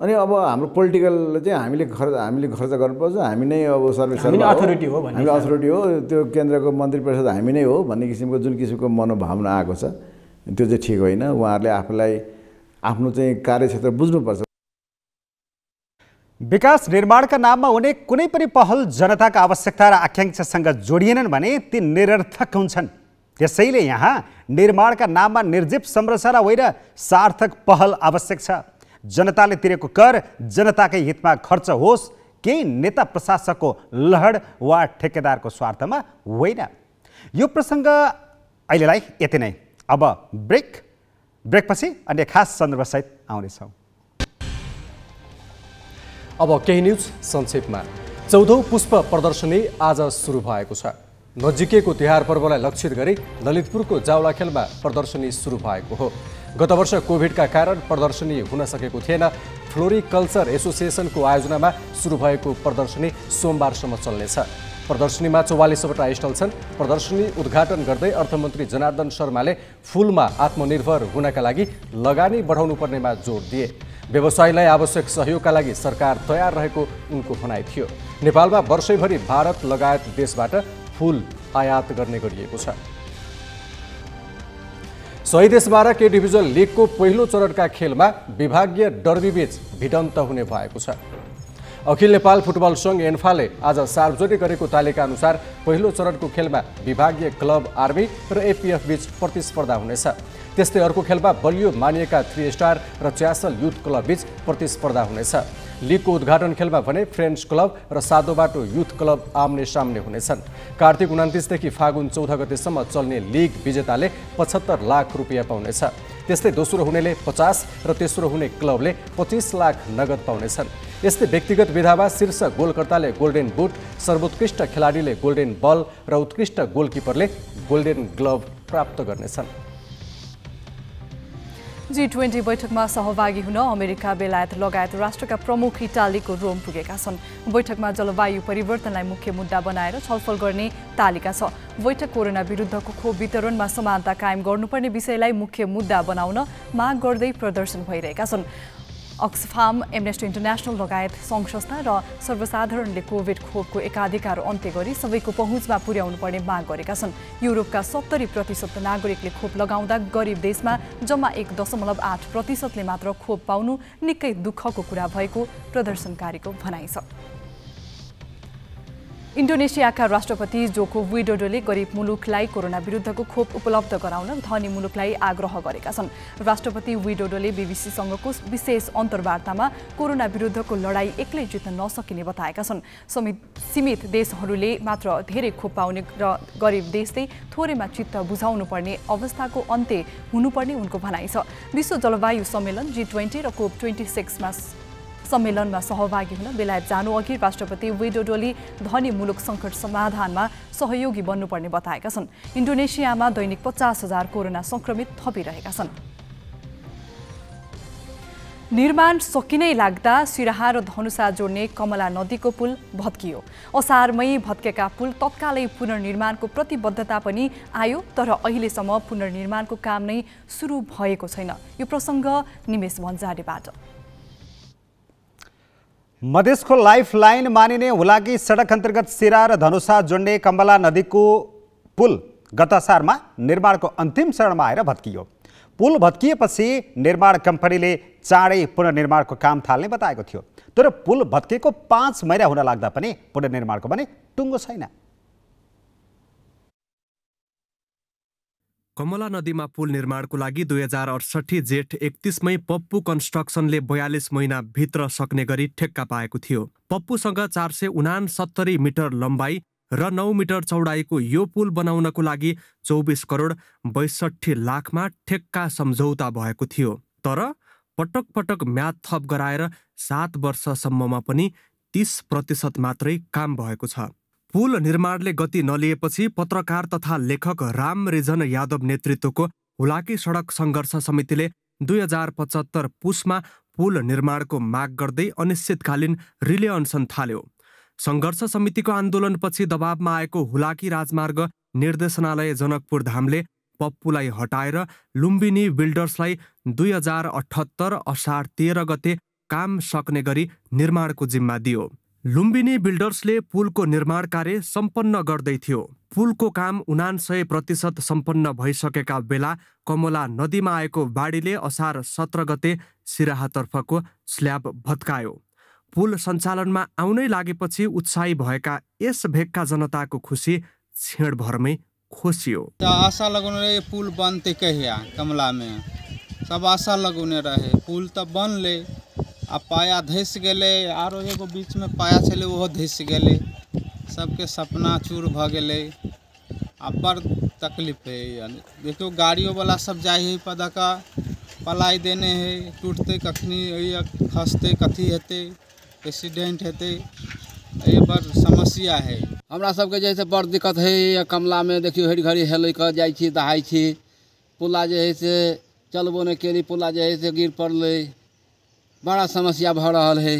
अनि अब हाम्रो पोलिटिकल चाहिँ हामीले खर्च गर्नुपर्छ। हामी नै अब सर्भिस अथोरिटी हो, हामी अथोरिटी हो, त्यो केन्द्रको मन्त्री परिषद हामी नै हो भन्ने किसिमको जुन किसिमको मनोभावना आएको छ त्यो चाहिँ ठिक होइन। उहाँहरूले आफूलाई आफ्नो चाहिँ कार्यक्षेत्र बुझ्नुपर्छ। विकास निर्माणका नाममा हुने कुनै पनि पहल जनताका आवश्यकता र आकाङ्क्षासँग जोडिएनन् भने ती निरर्थक हुन्छन्। त्यसैले यहाँ निर्माणका नाममा निर्जीव संरचना होइन, सार्थक पहल आवश्यक छ। जनताले तिरेको कर जनताकै हितमा खर्च होस्, केही नेता प्रशासकको लहड वा ठेकेदारको स्वार्थमा होइन। यो प्रसङ्ग अहिलेलाई यति नै। अब ब्रेकपछि अन्य खास सन्दर्भसहित आउनेछौँ। अब केही न्युज संक्षेपमा। 14औं पुष्प प्रदर्शनी आज सुरु भएको छ। नजिकैको तिहार पर्वलाई लक्षित गरी ललितपुरको जावलाखेलमा प्रदर्शनी सुरु भएको हो। गत वर्ष कोभिडका कारण प्रदर्शनी हुन सकेको थिएन। फ्लोरिकल्चर एसोसिएसनको आयोजनामा सुरु भएको प्रदर्शनी सोमबारसम्म चल्नेछ। प्रदर्शनीमा 44वटा स्टल छन्। प्रदर्शनी उद्घाटन गर्दै अर्थमन्त्री जनार्दन शर्माले फुलमा आत्मनिर्भर हुनका लागि लगानी बढाउनु पर्नेमा जोड दिए। व्यवसायलाई आवश्यक सहयोगका लागि सरकार तयार रहेको उनको भनाइ थियो। नेपालमा वर्षैभरि भारत लगायत देशबाट फुल आयात गर्ने गरिएको छ। शहीद स्मारक ए डिभिजन लिगको पहिलो चरणका खेलमा विभागीय डर्बीबीच भिडन्त हुने भएको छ। अखिल नेपाल फुटबल सङ्घ एन्फाले आज सार्वजनिक गरेको तालिका अनुसार पहिलो चरणको खेलमा विभागीय क्लब आर्मी र एपीएफ बीच प्रतिस्पर्धा हुनेछ। त्यस्तै अर्को खेलमा बलियो मानिएका 3 स्टार र च्यासल युथ क्लब बीच प्रतिस्पर्धा हुनेछ। लिगको उद्घाटन खेलमा भने फ्रेन्च क्लब र सादोबाटो युथ क्लब आम्ने सामने हुनेछन्। कार्तिक 29 देखि फागुन 14 गतेसम्म चल्ने लिग विजेताले 75 लाख रुपियाँ पाउनेछ। त्यस्तै दोस्रो हुनेले 50 र तेस्रो हुने क्लबले 25 लाख नगद पाउनेछन्। यस्तै व्यक्तिगत विधामा शीर्ष गोलकर्ताले गोल्डेन बुट, सर्वोत्कृष्ट खेलाडीले गोल्डेन बल र उत्कृष्ट गोलकिपरले गोल्डेन ग्लोभ प्राप्त गर्नेछन्। G20 बैठकमा सहभागी हुन अमेरिका, बेलायत लगायत राष्ट्रका प्रमुख इटालीको रोम पुगेका छन्। बैठकमा जलवायु परिवर्तनलाई मुख्य मुद्दा बनाएर छलफल गर्ने तालिका छ। बैठक कोरोना विरुद्धको खोप वितरणमा समानता कायम गर्नुपर्ने विषयलाई मुख्य मुद्दा बनाउन माग गर्दै प्रदर्शन भइरहेका छन्। अक्सफाम, एमनेस्टी इन्टरनेसनल लगायत सङ्घ संस्था र सर्वसाधारणले कोभिड खोपको एकाधिकार अन्त्य गरी सबैको पहुँचमा पुर्याउनु पर्ने माग गरेका छन्। युरोपका 70% नागरिकले खोप लगाउँदा गरिब देशमा जम्मा 1.8%ले मात्र खोप पाउनु निकै दुःखको कुरा भएको प्रदर्शनकारीको भनाइ छ। इन्डोनेसियाका राष्ट्रपति जोको विडोडोले गरिब मुलुकलाई कोरोना विरुद्धको खोप उपलब्ध गराउन धनी मुलुकलाई आग्रह गरेका छन्। राष्ट्रपति विडोडोले बीबीसीसँगको विशेष अन्तर्वार्तामा कोरोना विरुद्धको लडाई एक्लै जित्न नसकिने बताएका छन्। सीमित देशहरूले मात्र धेरै खोप पाउने र गरिब देशले थोरैमा चित्त बुझाउनु पर्ने अवस्थाको अन्त्य हुनुपर्ने उनको भनाइ छ। विश्व जलवायु सम्मेलन G20 र COP26 सम्मेलनमा सहभागी हुन बेलायत जानु अघि राष्ट्रपति विडोडोले धनी मुलुक सङ्कट समाधानमा सहयोगी बन्नुपर्ने बताएका छन्। इन्डोनेसियामा दैनिक 50,000 कोरोना संक्रमित थपिरहेका छन्। निर्माण सकिनै लाग्दा सिराहा र धनुषा जोड्ने कमला नदीको पुल भत्कियो। असारमै भत्केका पुल तत्कालै पुनर्निर्माणको प्रतिबद्धता पनि आयो, तर अहिलेसम्म पुनर्निर्माणको काम नै सुरु भएको छैन। यो प्रसङ्ग निमेश भन्जाडेबाट। मधेसको लाइफलाइन मानिने हुलाकी सडक अन्तर्गत सिरा र धनुषा जोड्ने कमला नदीको पुल गत असारमा निर्माणको अन्तिम चरणमा आएर भत्कियो। पुल भत्किएपछि निर्माण कम्पनीले चाँडै पुनर्निर्माणको काम थाल्ने बताएको थियो, तर पुल भत्किएको 5 महिना हुन लाग्दा पनि पुनर्निर्माणको भने टुङ्गो छैन। कमला नदीमा पुल निर्माणको लागि 2068 जेठ 31 पप्पू कन्स्ट्रक्सनले 42 महिना भित्र सक्ने गरी ठेक्का पाएको थियो। पप्पूसँग 469 मिटर लम्बाइ र 9 मिटर चौडाइको यो पुल बनाउनको लागि 24 करोड 62 लाखमा ठेक्का सम्झौता भएको थियो, तर पटक पटक म्याद थप गराएर 7 वर्षसम्ममा पनि 30% मात्रै काम भएको छ। पुल निर्माणले गति नलिएपछि पत्रकार तथा लेखक राम रिजन यादव नेतृत्वको हुलाकी सडक सङ्घर्ष समितिले 2075 पुसमा पुल निर्माणको माग गर्दै अनिश्चितकालीन रिले अनसन थाल्यो। सङ्घर्ष समितिको आन्दोलनपछि दबावमा आएको हुलाकी राजमार्ग निर्देशनालय जनकपुर धामले पप्पूलाई हटाएर लुम्बिनी बिल्डर्सलाई 2078 असार 13 गते काम सक्ने गरी निर्माणको जिम्मा दियो। लुम्बिनी बिल्डर्सले पुलको निर्माण कार्य सम्पन्न गर्दै थियो। पुलको काम 99% सम्पन्न भइसकेका बेला कमला नदीमा आएको बाढीले असार 17 गते सिराहातर्फको स्ल्याब भत्कायो। पुल सञ्चालनमा आउनै लागेपछि उत्साही भएका यस भेगका जनताको खुसी छेडभरमै खोसियो। आशा लगौने पुल बनते कहिया कमला में, सब आशा लगौने रहे। पुल तो बनले, आ पाया धस गए, आरो एगो बीच में पाया चले वो धस गए, सबके सपना चूर भ गए। आ बड़ तकलीफ है। देखो गाड़ियों वाला सब जाए है पदका पलाई देने है, टूटते कखनी खसते कथी हेते, एक्सीडेंट हेते, ये बड़ समस्या है। हमरा सबके जैसे बड़ दिक्कत है। कमला में देखियो हर घड़ी हेल कर जाइ छी, दहाई छी। पुला जे है से चलबो नहीं केली, पुला जे है से गिर पड़ले, बड़ा समस्या भ रहा है।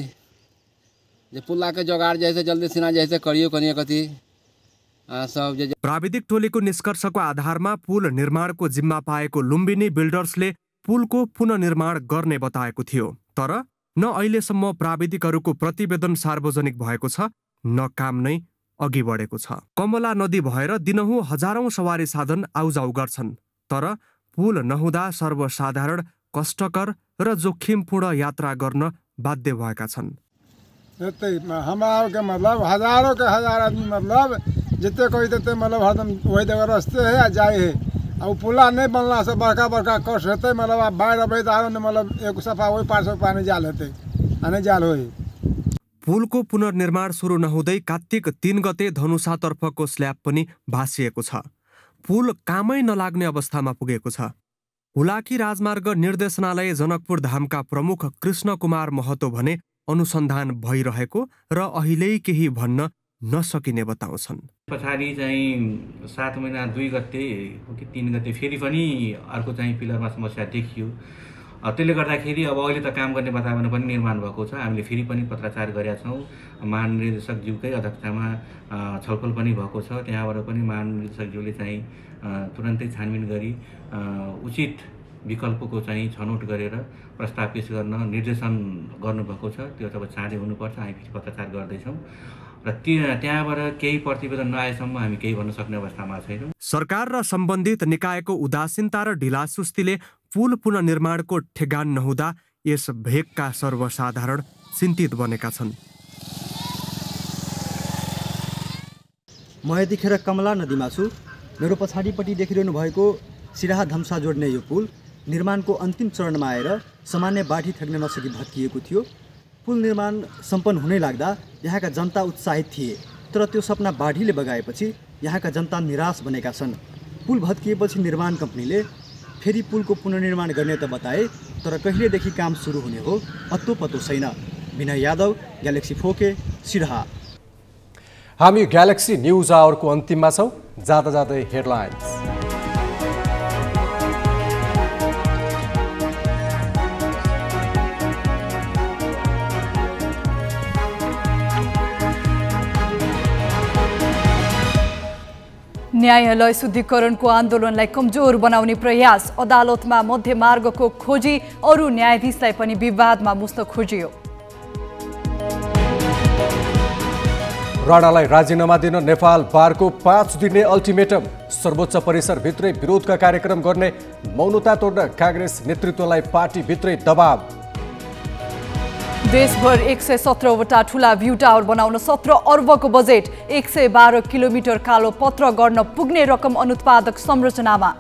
जे पुला के जोगाड़ जैसे जल्दी सिना जैसे करियो कनिया कति सब जे प्राविधिक टोलीको निष्कर्षको आधारमा पुल निर्माणको जिम्मा पाएको लुम्बिनी बिल्डर्सले पुलको पुनर्निर्माण गर्ने बताएको थियो, तर न अहिलेसम्म प्राविधिकहरूको प्रतिवेदन सार्वजनिक भएको छ, न काम नै अघि बढेको छ। कमला नदी भएर दिनहुँ हजारौं सवारी साधन आउजाउ गर्छन्, तर पुल नहुँदा सर्वसाधारण कष्टकर र जोखिमपूर्ण यात्रा गर्न बाध्य भएका छन्। हमारे के मतलब हजारों के हजार आदमी मतलब जितने कोई देते मतलब हरदम वही जगह रस्ते है जाए है। अब पुला नहीं बनला से बड़का बड़का कष्ट होते, मतलब आप बाढ़ अब मतलब एक सफा वही 500 पानी जाल होते आने जाल हो। पुलको पुनर्निर्माण सुरु नहुँदै कार्तिक 3 गते धनुषातर्फको स्ल्याब पनि भाँसिएको छ। पुल कामै नलाग्ने अवस्थामा पुगेको छ। हुलाकी राजमार्ग निर्देशनालय जनकपुर धामका प्रमुख कृष्ण कुमार महतो भने अनुसन्धान भइरहेको र अहिले केही भन्न नसकिने बताउँछन्। पछाडि चाहिँ 7 महिना 2 गते हो कि 3 गते फेरि पनि अर्को चाहिँ पिलरमा समस्या देखियो। त्यसले गर्दाखेरि अब अहिले त काम गर्ने वातावरण पनि निर्माण भएको छ। हामीले फेरि पनि पत्राचार गरेका छौँ। महानिर्देशकज्यूकै अध्यक्षतामा छलफल पनि भएको छ। त्यहाँबाट पनि महानिर्देशकज्यूले चाहिँ तुरन्तै छानबिन गरी उचित विकल्पको चाहिँ छनौट गरेर प्रस्ताव पेश गर्न निर्देशन गर्नुभएको छ। त्यो अब चाँडै हुनुपर्छ। हामी फेरि पत्राचार गर्दैछौँ र त्यहाँबाट केही प्रतिवेदन नआएसम्म हामी केही भन्न सक्ने अवस्थामा छैनौँ। सरकार र सम्बन्धित निकायको उदासीनता र ढिलासुस्तीले पुल पुनर्निर्माणको ठेगान नहुँदा यस भेगका सर्वसाधारण चिन्तित बनेका छन्। म यतिखेर कमला नदीमा छु। मेरो पछाडिपट्टि देखिरहनु भएको सिराहा धम्सा जोड्ने यो पुल निर्माणको अन्तिम चरणमा आएर सामान्य बाढी ठेक्न नसकी भत्किएको थियो। पुल निर्माण सम्पन्न हुनै लाग्दा यहाँका जनता उत्साहित थिए, तर त्यो सपना बाढीले बगाएपछि यहाँका जनता निराश बनेका छन्। पुल भत्किएपछि निर्माण कम्पनीले फेरि पुलको पुनर्निर्माण गर्ने त बताए, तर कहिलेदेखि काम सुरु हुने हो अत्तो पत्तो छैन। Vinay Yadav, galaxy 4K, Siraha. हामी ग्यालेक्सी न्युज आवरको अन्तिममा छौँ। जाँदा जाँदै हेडलाइन्स। न्यायालय शुद्धिकरणको आन्दोलनलाई कमजोर बनाउने प्रयास। अदालतमा मध्यमार्गको खोजी, अरू न्यायाधीशलाई पनि विवादमा मुस्न खोजियो। राणालाई राजीनामा दिन नेपाल बारको 5 दिने अल्टिमेटम। सर्वोच्च परिसरभित्रै विरोधका कार्यक्रम गर्ने मौनता तोड्न काङ्ग्रेस नेतृत्वलाई पार्टीभित्रै दबाव। देशभर 117वटा ठूला भ्यू टावर बनाउन 17 अर्बको बजेट। 112 किलोमिटर कालो पत्र गर्न पुग्ने रकम अनुत्पादक संरचनामा।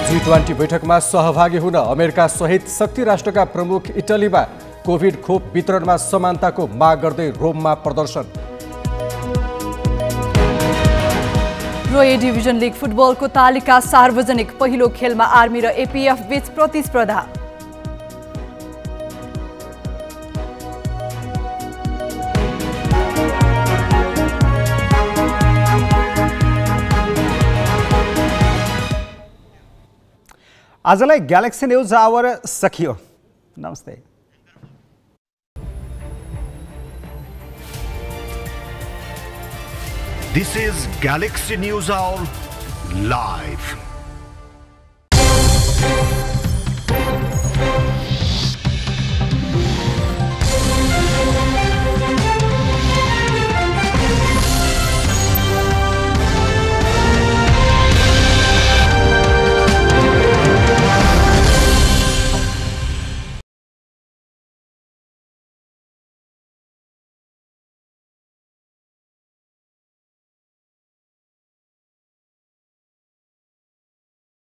G20 बैठकमा सहभागी हुन अमेरिका सहित शक्ति राष्ट्रका प्रमुख इटलीमा। कोभिड खोप वितरणमा समानताको माग गर्दै रोममा प्रदर्शन। र ए डिभिजन लिग फुटबलको तालिका सार्वजनिक। पहिलो खेलमा आर्मी र एपीएफ बीच प्रतिस्पर्धा। आजलाई ग्यालेक्सी न्युज आवर सकियो। नमस्ते। This is Galaxy News Hour Live.